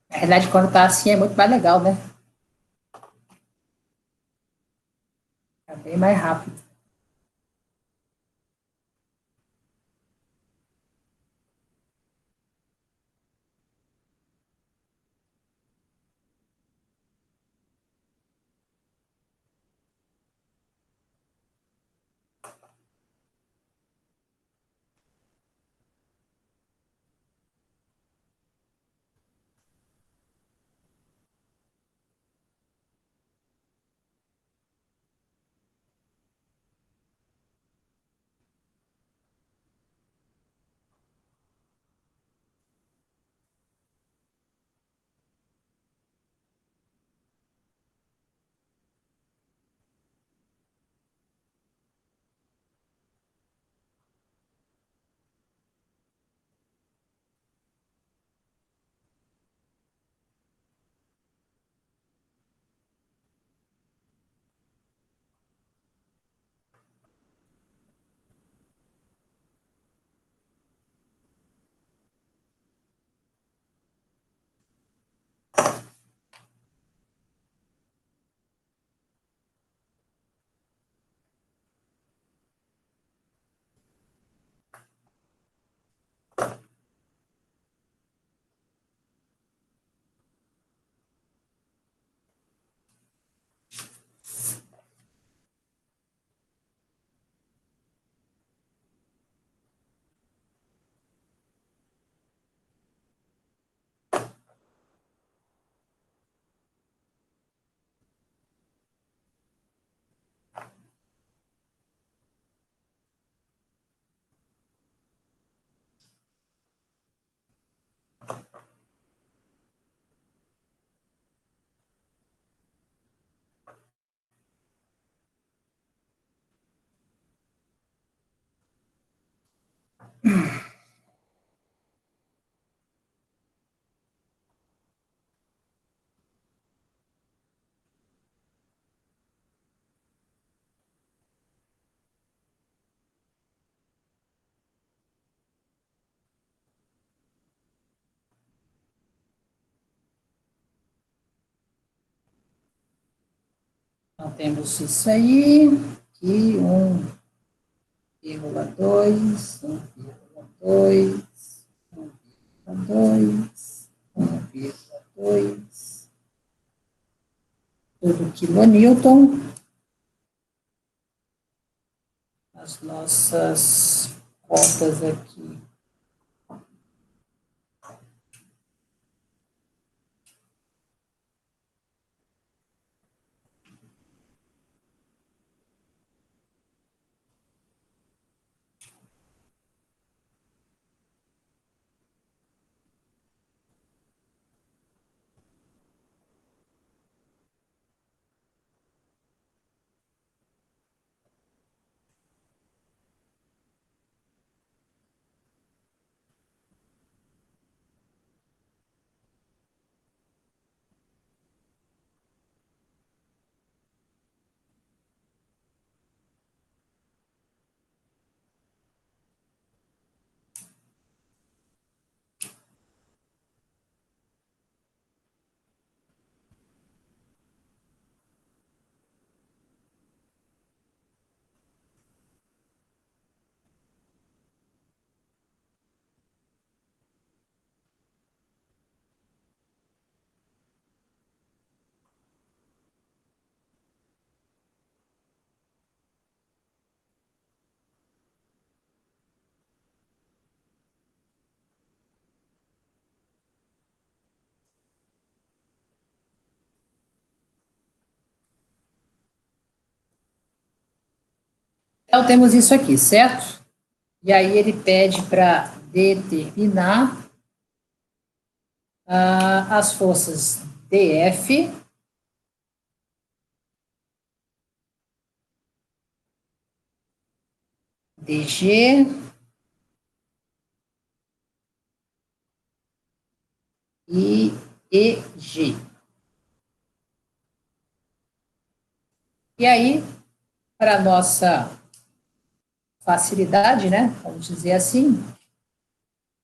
Na realidade, quando tá assim, é muito mais legal, né? É bem mais rápido. Então, temos isso aí, aqui, 1,2, 1,2, 1,2, 1,2, tudo quilonewton. As nossas contas aqui. Então, temos isso aqui, certo? E aí ele pede para determinar as forças DF, DG e EG. E aí, para nossa facilidade, né, vamos dizer assim,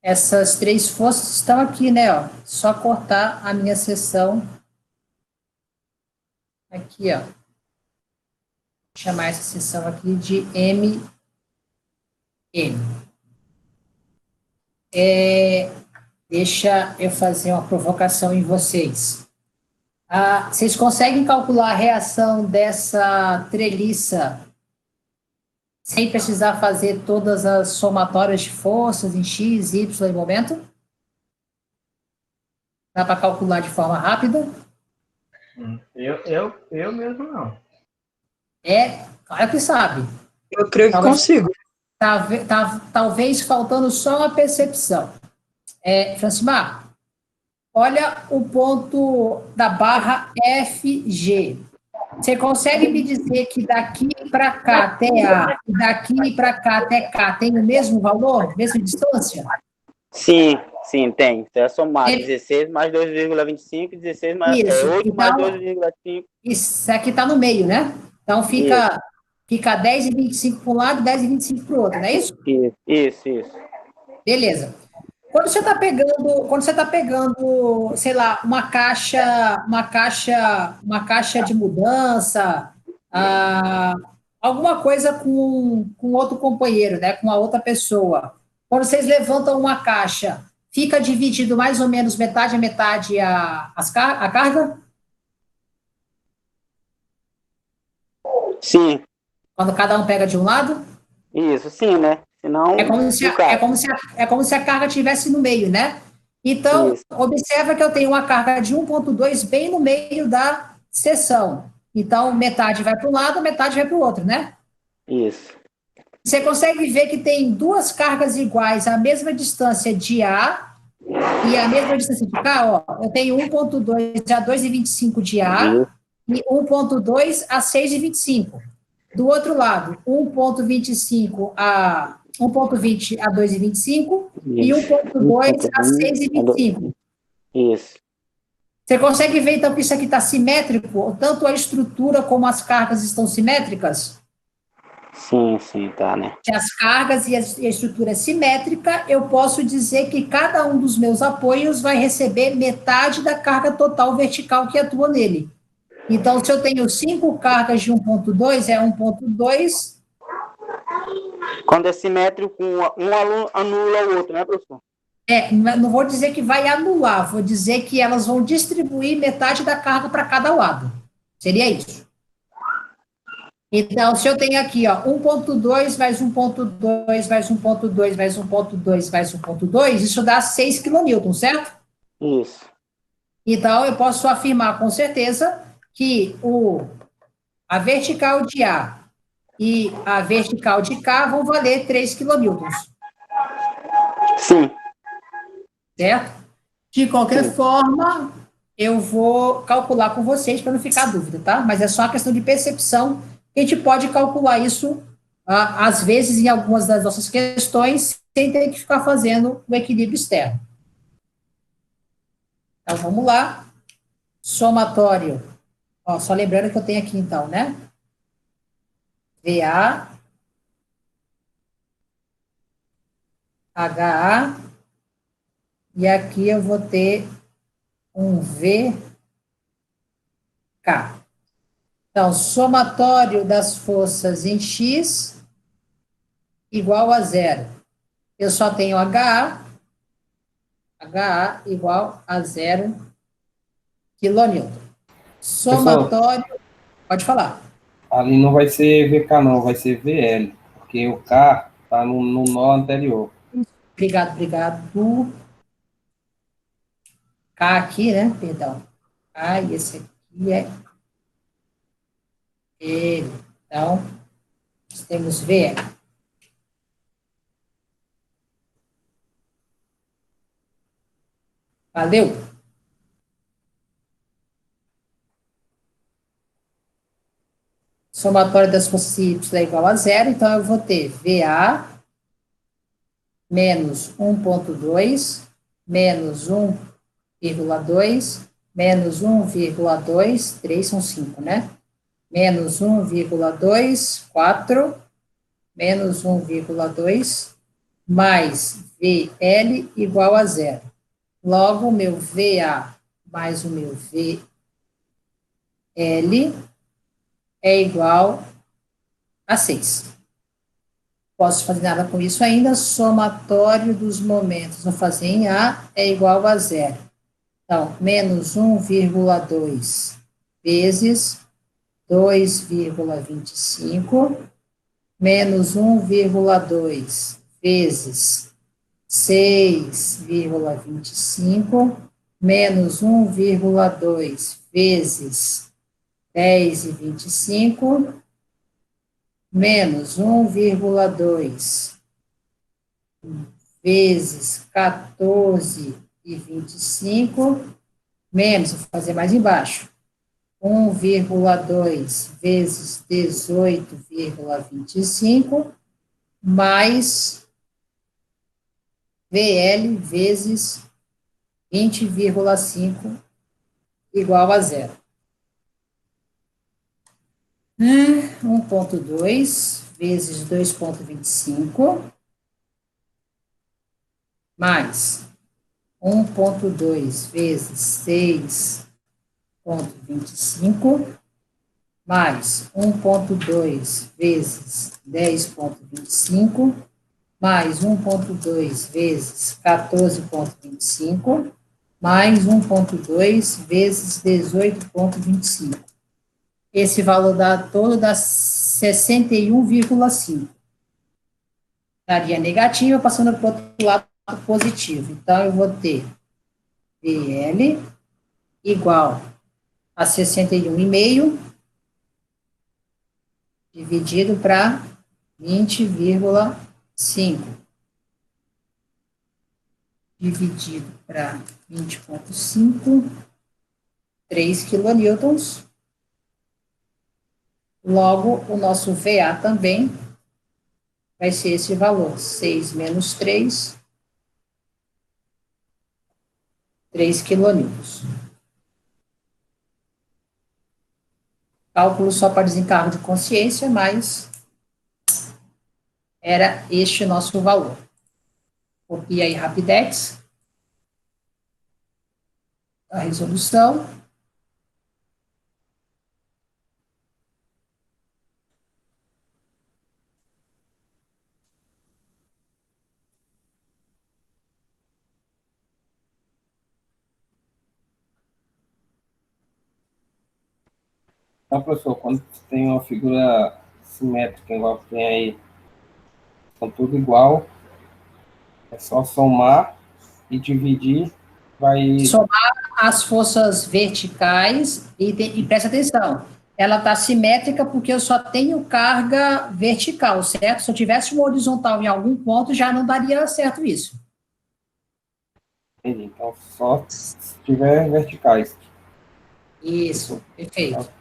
essas três forças estão aqui, né, ó, só cortar a minha seção aqui, ó, vou chamar essa seção aqui de MM. Deixa eu fazer uma provocação em vocês. Vocês conseguem calcular a reação dessa treliça sem precisar fazer todas as somatórias de forças em X, Y e momento? Dá para calcular de forma rápida? Eu mesmo não. Claro que sabe. Eu creio que consigo. Talvez faltando só uma percepção. Francimar, olha o ponto da barra FG. Você consegue me dizer que daqui para cá até A e daqui para cá até K tem o mesmo valor, mesma distância? Sim, tem. Você é somado 16 mais 2,25, 16 mais 8 então, mais 2,5. Isso aqui está no meio, né? Então fica 10,25 para um lado e 10,25 para o outro, não é isso? Isso. Beleza. Quando você está pegando, sei lá, uma caixa de mudança, alguma coisa com outro companheiro, né, com a outra pessoa. Quando vocês levantam uma caixa, fica dividido mais ou menos metade a metade a carga? Sim. Quando cada um pega de um lado? Isso, sim, né? Senão, é como se a carga estivesse no meio, né? Então, isso. Observa que eu tenho uma carga de 1,2 bem no meio da seção. Então, metade vai para um lado, metade vai para o outro, né? Isso. Você consegue ver que tem duas cargas iguais, a mesma distância de A e a mesma distância de K, ó. Eu tenho 1,2 a 2,25 de A e 1,2 a 6,25. Do outro lado, 1,25 a 1,20 a 2,25 e 1,2 a 6,25. Isso. Você consegue ver, então, que isso aqui está simétrico? Tanto a estrutura como as cargas estão simétricas? Sim, tá, né? Se as cargas e a estrutura é simétrica, eu posso dizer que cada um dos meus apoios vai receber metade da carga total vertical que atua nele. Então, se eu tenho 5 cargas de 1,2, é 1,2. Quando é simétrico, um aluno anula o outro, né, professor? Não vou dizer que vai anular, vou dizer que elas vão distribuir metade da carga para cada lado. Seria isso. Então, se eu tenho aqui, ó, 1,2 mais 1,2 mais 1,2 mais 1,2 mais 1,2, isso dá 6 kN, certo? Isso. Então, eu posso afirmar com certeza que a vertical de A e a vertical de K vão valer 3 kN. Sim. Certo? De qualquer forma, eu vou calcular com vocês para não ficar dúvida, tá? Mas é só uma questão de percepção. A gente pode calcular isso, às vezes, em algumas das nossas questões, sem ter que ficar fazendo o equilíbrio externo. Então, vamos lá. Somatório. Ó, só lembrando que eu tenho aqui, então, né? VA, HA, e aqui eu vou ter um VK. Então, somatório das forças em X igual a 0. Eu só tenho HA igual a 0 kN. Somatório, pode falar. Ali não vai ser VK, não, vai ser VL, porque o K está no nó anterior. Obrigado. K aqui, né? Perdão. K, e esse aqui é ele. Então, nós temos VL. Valeu? Somatório das forças Y é igual a 0, então eu vou ter VA menos 1,2 menos 1,2 menos 1,2, 3 são 5, né? Menos 1,2, 4, menos 1,2, mais VL igual a 0. Logo, o meu VA mais o meu VL é igual a 6. Posso fazer nada com isso ainda, somatório dos momentos, vou fazer em A, é igual a 0. Então, menos 1,2 vezes 2,25, menos 1,2 vezes 6,25, menos 1,2 vezes 10,25, menos 1,2 vezes 14,25, menos, vou fazer mais embaixo, 1,2 vezes 18,25, mais VL vezes 20,5 igual a 0. 1,2 vezes 2,25 mais 1,2 vezes 6,25 mais 1,2 vezes 10,25 mais 1,2 vezes 14,25 mais 1,2 vezes 18,25. Esse valor todo dá 61,5. Daria negativa, passando para o outro lado positivo. Então, eu vou ter VL igual a 61,5 dividido para 20,5 dividido para 20,5, 3 quilonewtons. Logo, o nosso VA também vai ser esse valor, 6 menos 3, 3 quilonewtons. Cálculo só para desencargo de consciência, mas era este o nosso valor. Copia aí Rapidex, a resolução. Então, professor, quando tem uma figura simétrica, igual que tem aí, são tudo igual, é só somar e dividir, vai... Somar as forças verticais e presta atenção, ela está simétrica porque eu só tenho carga vertical, certo? Se eu tivesse uma horizontal em algum ponto, já não daria certo isso. Entendi. Então, só se tiver verticais. Isso, perfeito. Tá.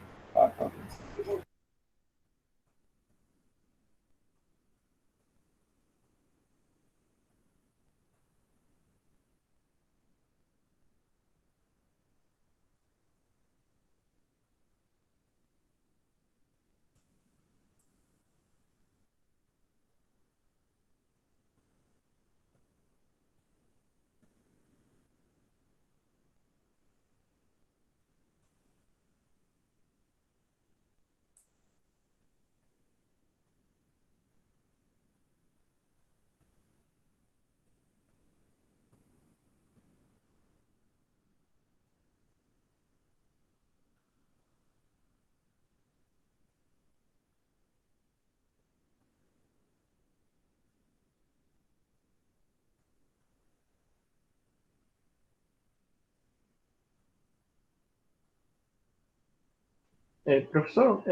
Professor,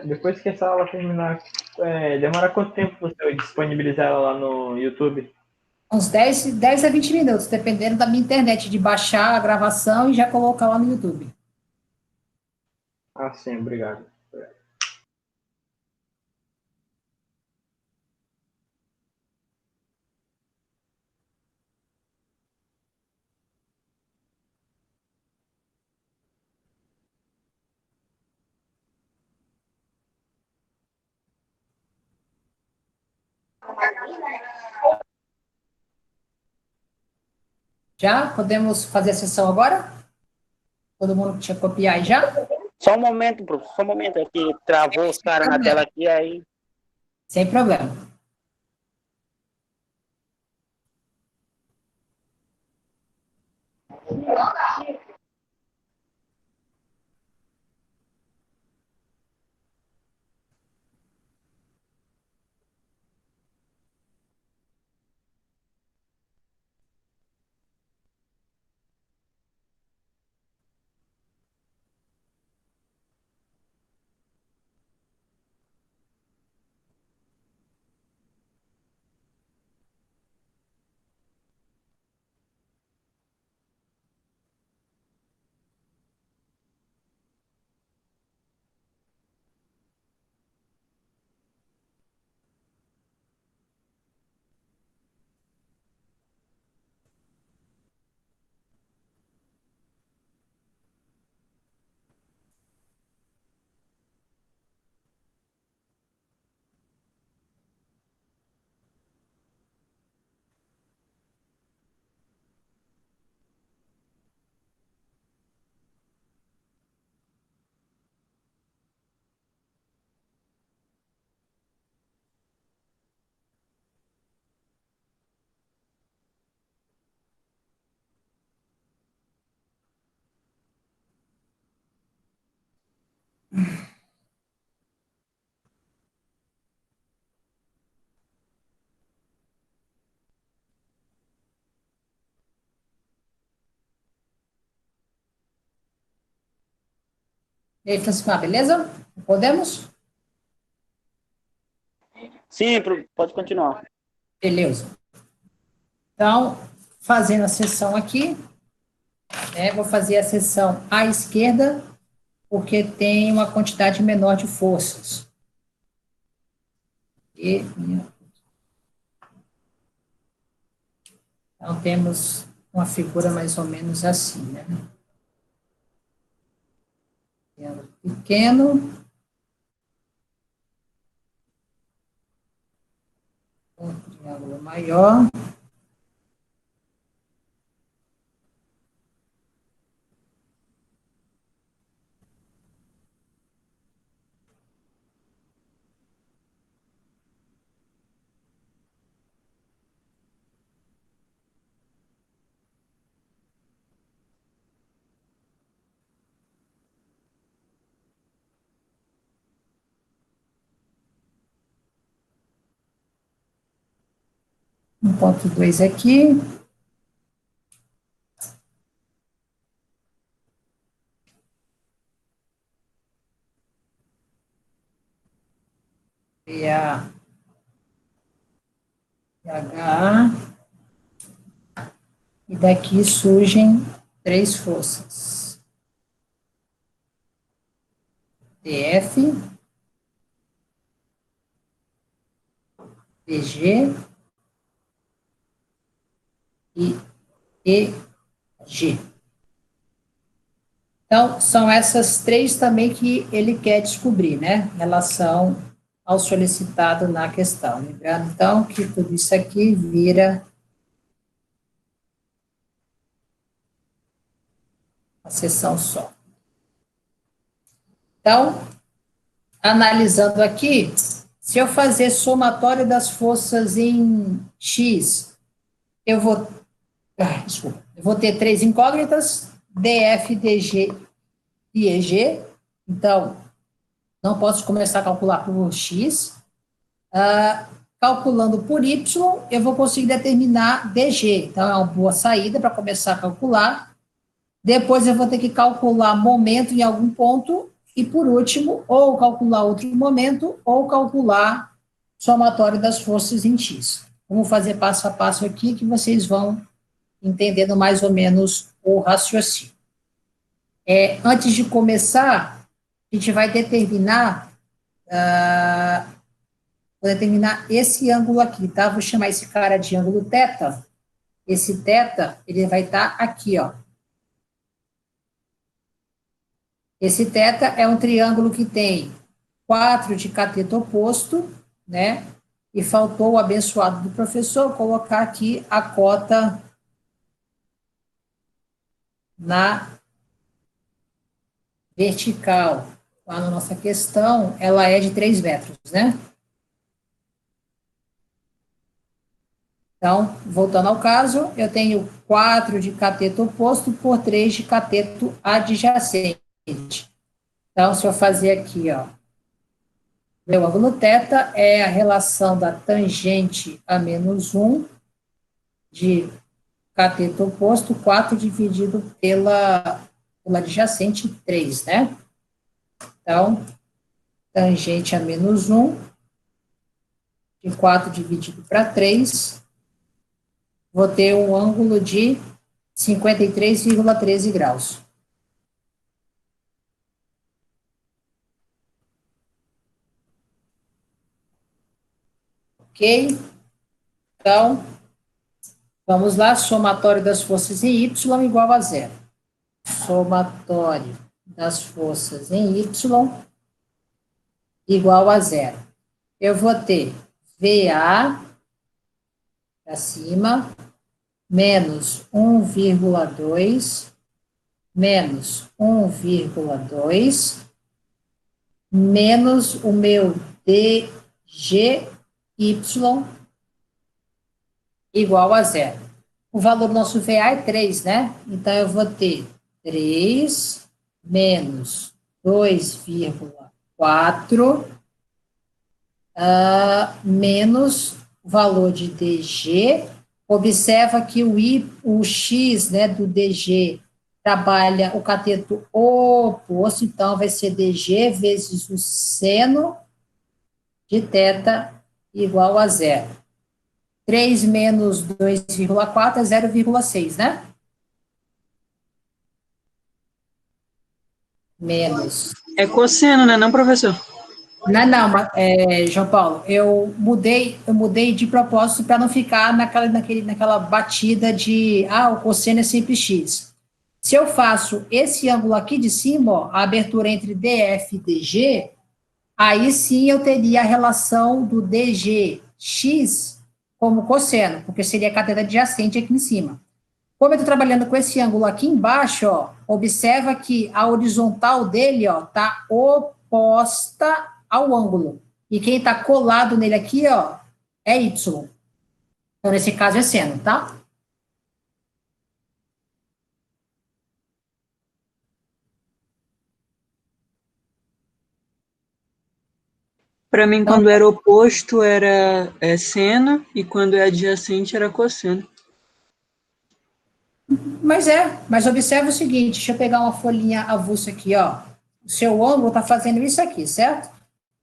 depois que essa aula terminar, demora quanto tempo você disponibilizar ela lá no YouTube? Uns 10 a 20 minutos, dependendo da minha internet, de baixar a gravação e já colocar lá no YouTube. Ah, sim, obrigado. Já? Podemos fazer a sessão agora? Todo mundo tinha copiar aí já? Só um momento, professor, só um momento. É que travou os caras na tela aqui, aí... Sem problema. E aí, Francisco, beleza? Podemos? Sim, pode continuar. Beleza. Então, fazendo a sessão aqui, vou fazer a sessão à esquerda, porque tem uma quantidade menor de forças. E Então, temos uma figura mais ou menos assim, né? Triângulo pequeno, um triângulo maior, um ponto 2 aqui, PA, PH, e daqui surgem 3 forças. DF, DG e EG. Então, são essas 3 também que ele quer descobrir, né? Em relação ao solicitado na questão. Lembrando, então, que tudo isso aqui vira a seção só. Então, analisando aqui, se eu fazer somatório das forças em X, eu vou ter 3 incógnitas, DF, DG e EG. Então, não posso começar a calcular por X. Calculando por Y, eu vou conseguir determinar DG. Então, é uma boa saída para começar a calcular. Depois, eu vou ter que calcular momento em algum ponto. E, por último, ou calcular outro momento, ou calcular somatório das forças em X. Vamos fazer passo a passo aqui, que vocês vão entendendo mais ou menos o raciocínio. Antes de começar, a gente vai determinar, esse ângulo aqui, tá? Vou chamar esse cara de ângulo θ. Esse θ, ele vai estar aqui, ó. Esse θ é um triângulo que tem 4 de cateto oposto, né? E faltou o abençoado do professor colocar aqui a cota na vertical. Lá na nossa questão, ela é de 3 metros, né? Então, voltando ao caso, eu tenho 4 de cateto oposto por 3 de cateto adjacente. Então, se eu fazer aqui, ó, meu ângulo θ é a relação da tangente a menos 1 de cateto oposto, 4 dividido pela adjacente 3, né? Então, tangente a menos 1 de 4 dividido para 3, vou ter um ângulo de 53,13 graus. Ok? Então, vamos lá, somatório das forças em Y igual a 0. Somatório das forças em Y igual a 0. Eu vou ter VA para cima, menos 1,2, menos 1,2, menos o meu DGY igual a 0. O valor do nosso VA é 3, né? Então, eu vou ter 3 menos 2,4 menos o valor de DG. Observa que o X, né, do DG trabalha o cateto oposto, então vai ser DG vezes o seno de θ igual a 0. 3 menos 2,4 é 0,6, né? Menos. É cosseno, né, não, professor? João Paulo, eu mudei de propósito para não ficar naquela batida de, o cosseno é sempre x. Se eu faço esse ângulo aqui de cima, ó, a abertura entre DF e DG, aí sim eu teria a relação do DGX como cosseno, porque seria a cadeira adjacente aqui em cima. Como eu estou trabalhando com esse ângulo aqui embaixo, ó, observa que a horizontal dele está oposta ao ângulo. E quem está colado nele aqui, ó, é Y. Então, nesse caso, é seno, tá? Para mim, Então, quando era oposto, era seno, e quando é adjacente, era cosseno. mas observa o seguinte, deixa eu pegar uma folhinha avulsa aqui, ó. O seu ângulo está fazendo isso aqui, certo?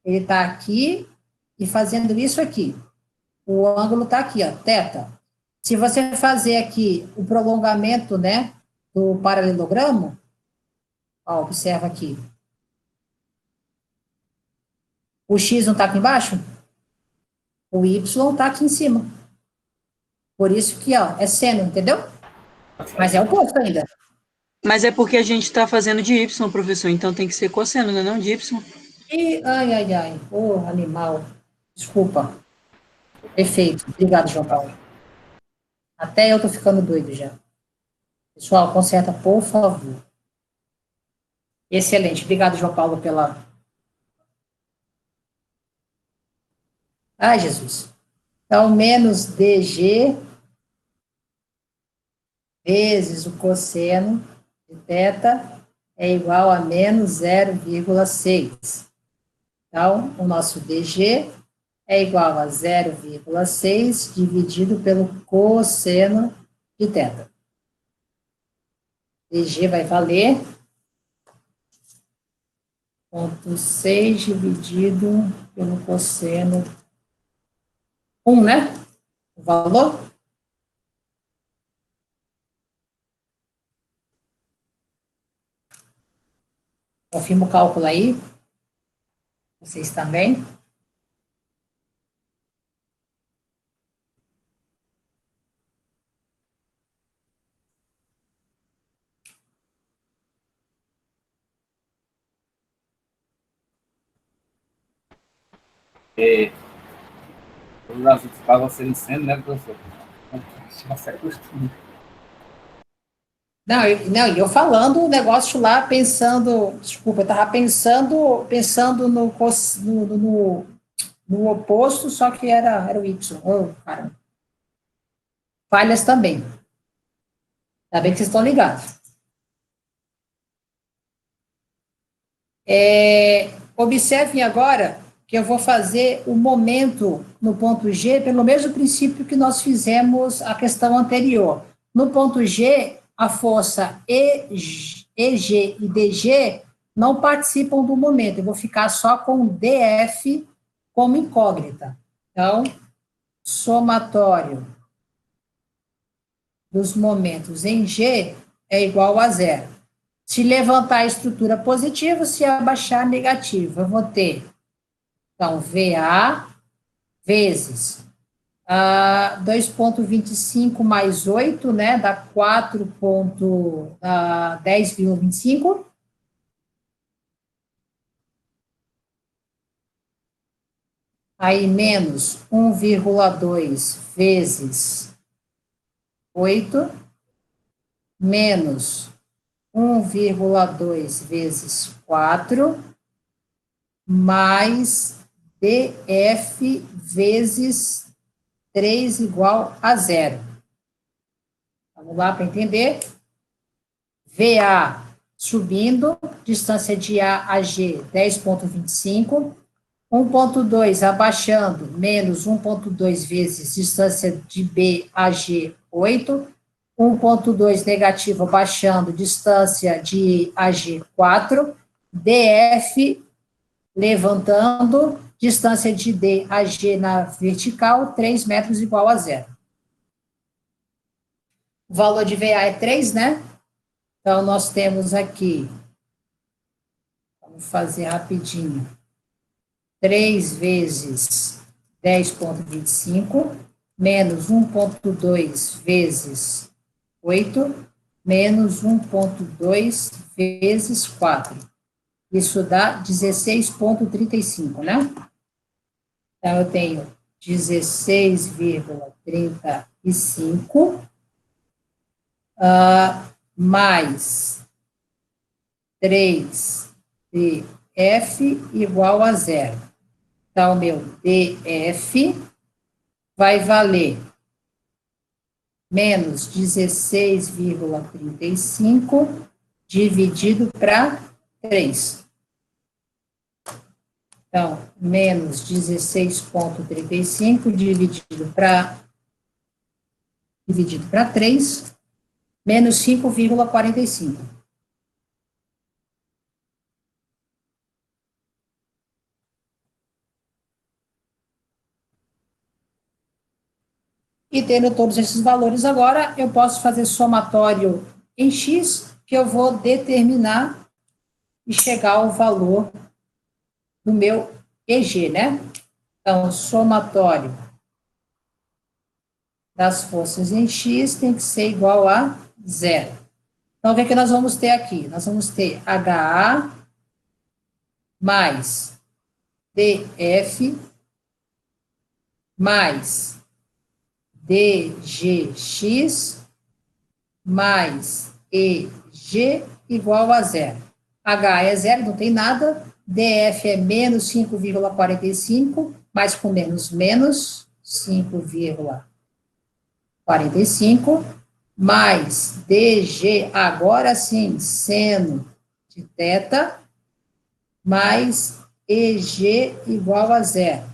Ele está aqui e fazendo isso aqui. O ângulo está aqui, ó, θ. Se você fazer aqui o prolongamento, né, do paralelogramo, ó, observa aqui. O x não está aqui embaixo? O y está aqui em cima. Por isso que, ó, é seno, entendeu? Mas é oposto ainda. Mas é porque a gente está fazendo de Y, professor, então tem que ser cosseno, não de Y. Ai, animal. Desculpa. Perfeito. Obrigado, João Paulo. Até eu tô ficando doido já. Pessoal, conserta, por favor. Excelente. Obrigado, João Paulo, pela... Ai, Jesus. Então, menos DG vezes o cosseno de θ é igual a menos 0,6. Então, o nosso DG é igual a 0,6 dividido pelo cosseno de θ. DG vai valer 0,6 dividido pelo cosseno 1, né? O valor? Confirma o cálculo aí. Vocês também. Os adultos estavam sendo sendo, né, professor? Você acostuma. Não, eu falando o negócio lá, pensando, desculpa, eu estava pensando no oposto, só que era o Y. Oh, caramba. Falhas também. Ainda bem que vocês estão ligados. Observem agora que eu vou fazer o momento no ponto G pelo mesmo princípio que nós fizemos a questão anterior. No ponto G, a força EG e DG não participam do momento, eu vou ficar só com DF como incógnita. Então, somatório dos momentos em G é igual a zero. Se levantar a estrutura positiva, se abaixar negativa, eu vou ter, então, VA vezes 2,25 mais 8, né, dá 4,10,25. Aí, menos 1,2 vezes 8, menos 1,2 vezes 4, mais DF vezes 3 igual a zero. Vamos lá para entender. VA subindo, distância de A a G, 10,25. 1,2 abaixando, menos 1,2 vezes distância de B a G, 8. 1,2 negativo abaixando, distância de AG, 4. DF levantando, distância de D a G na vertical, 3 metros igual a zero. O valor de VA é 3, né? Então, nós temos aqui, vamos fazer rapidinho, 3 vezes 10,25, menos 1,2 vezes 8, menos 1,2 vezes 4. Isso dá 16,35, né? Então, eu tenho 16,35 mais 3 df igual a zero. Então, meu df vai valer menos 16,35 dividido para 3. Então, menos 16,35 dividido para 3, menos 5,45. E tendo todos esses valores agora, eu posso fazer somatório em x, que eu vou determinar e chegar ao valor do meu EG, né? Então, somatório das forças em x tem que ser igual a zero. Então, o que é que nós vamos ter aqui? Nós vamos ter HA mais DF mais DGX mais EG igual a zero. H é zero, não tem nada. DF é menos 5,45, mais com menos, menos 5,45, mais DG, agora sim, seno de θ, mais EG igual a zero.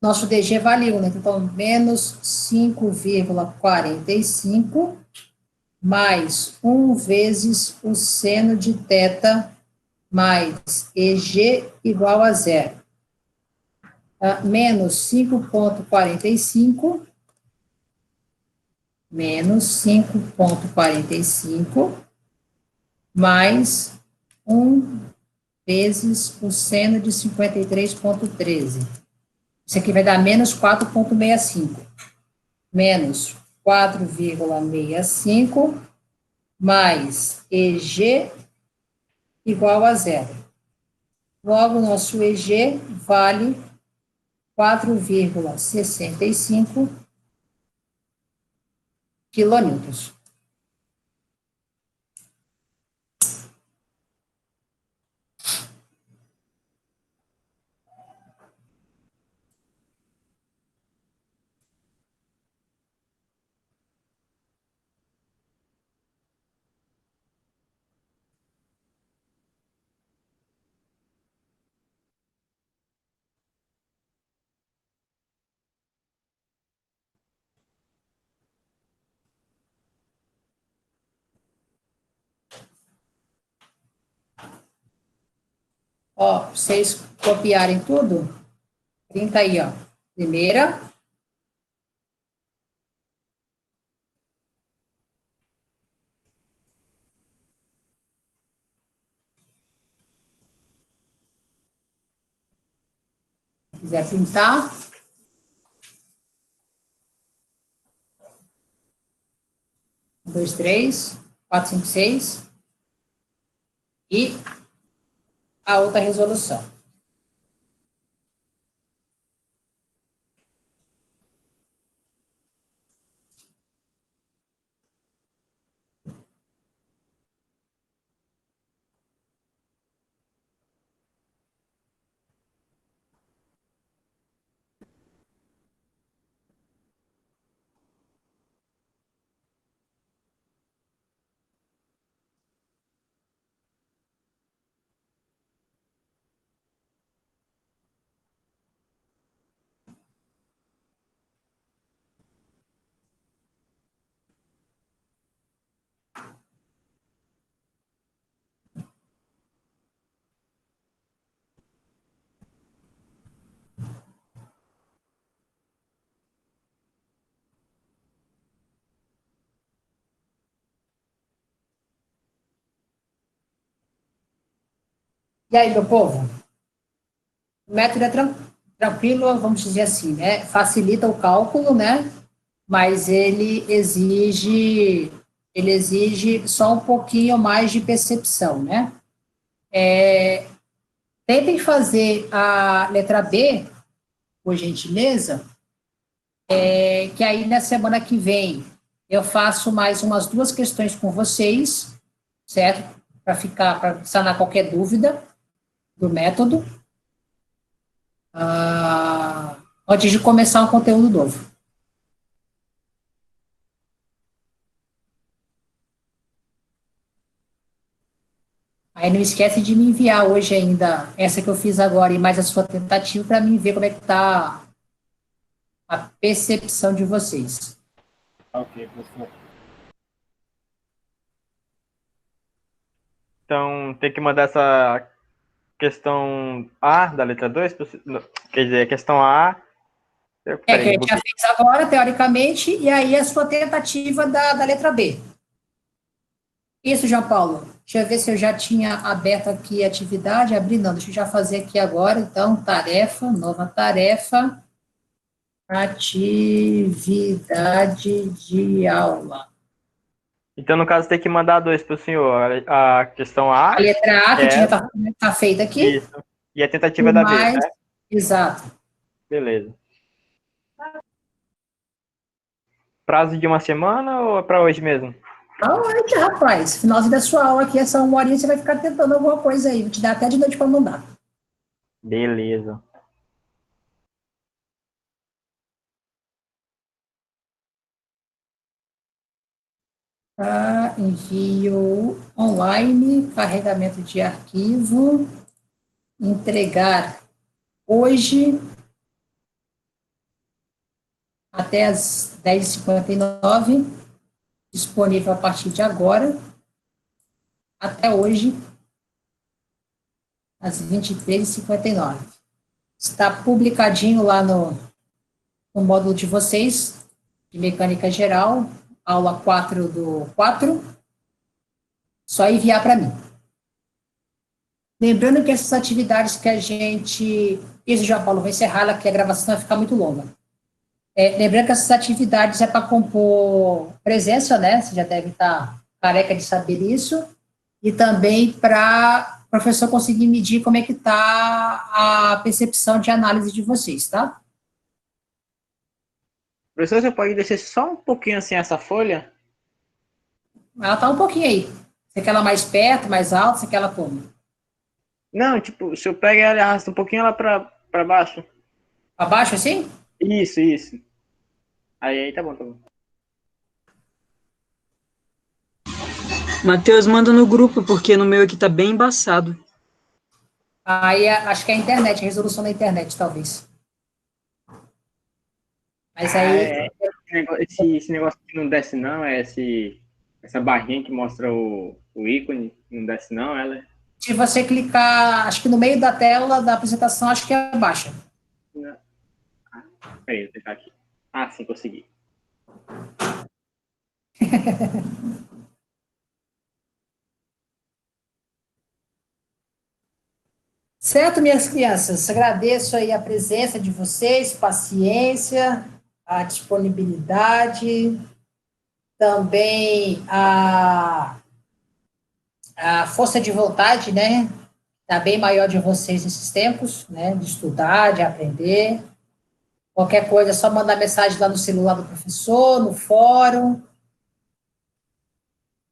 Nosso DG vale 1, né? Então, menos 5,45 mais 1 vezes o seno de θ mais EG igual a zero. Menos 5,45 menos 5,45 mais 1 vezes o seno de 53,13. Isso aqui vai dar menos 4,65. Menos 4,65 mais EG igual a zero. Logo, nosso EG vale 4,65 quilonewtons. Ó, vocês copiarem tudo, printa aí, ó. Primeira, se quiser printar. Um, dois, três, quatro, cinco, seis. E a outra resolução. E aí, meu povo? O método é tranquilo, vamos dizer assim, né? Facilita o cálculo, né? Mas ele exige só um pouquinho mais de percepção, né? Tentem fazer a letra B, por gentileza, que aí na semana que vem eu faço mais umas 2 questões com vocês, certo? Para sanar qualquer dúvida do método, antes de começar um conteúdo novo. Aí não esquece de me enviar hoje ainda essa que eu fiz agora e mais a sua tentativa para mim ver como é que está a percepção de vocês. Ok, professor. Então, tem que mandar essa questão A da letra 2, quer dizer, a questão A. Que a gente já fez agora, teoricamente, e aí a sua tentativa da letra B. Isso, João Paulo. Deixa eu ver se eu já tinha aberto aqui a atividade. Abri, não, deixa eu já fazer aqui agora. Então, tarefa, nova tarefa, atividade de aula. Então, no caso, tem que mandar 2 para o senhor. A questão A. A letra A, que já está feita aqui. Isso. E a tentativa da B, né? Exato. Beleza. Prazo de uma semana ou é para hoje mesmo? Pra hoje, rapaz. Finalzinho da sua aula aqui, essa 1 horinha, você vai ficar tentando alguma coisa aí. Vou te dar até de noite para mandar. Beleza. Envio online, carregamento de arquivo, entregar hoje até as 10h59, disponível a partir de agora, até hoje, às 23h59. Está publicadinho lá no módulo de vocês, de mecânica geral, aula 4 do 4, só enviar para mim. Lembrando que essas atividades que a gente... Isso, João Paulo, vou encerrar ela, porque a gravação vai ficar muito longa. Lembrando que essas atividades é para compor presença, né? Você já deve estar careca de saber isso. E também para o professor conseguir medir como é que está a percepção de análise de vocês, tá? Professor, você pode descer só um pouquinho assim essa folha? Ela está um pouquinho aí. Você quer ela mais perto, mais alta, você quer ela como? Não, tipo, se eu pego ela e arrasto um pouquinho ela para baixo. Abaixo assim? Isso. Aí tá bom, tá bom. Matheus, manda no grupo, porque no meu aqui tá bem embaçado. Aí acho que é a internet, a resolução da internet, talvez. Mas aí... Esse negócio que não desce não, essa barrinha que mostra o ícone, não desce não, ela... Se você clicar, acho que no meio da tela da apresentação, acho que é baixa. Peraí, vou tentar aqui. Ah, sim, consegui. Certo, minhas crianças? Agradeço aí a presença de vocês, paciência, a disponibilidade, também a força de vontade, né? Está bem maior de vocês nesses tempos, né? De estudar, de aprender. Qualquer coisa é só mandar mensagem lá no celular do professor, no fórum,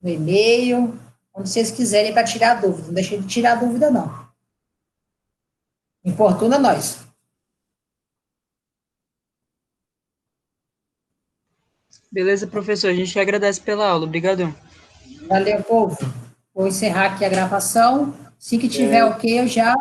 no e-mail, onde vocês quiserem para tirar dúvida. Não deixem de tirar dúvida, não. Importuna nós. Beleza, professor, a gente agradece pela aula. Obrigadão. Valeu, povo. Vou encerrar aqui a gravação. Se que tiver ok, eu já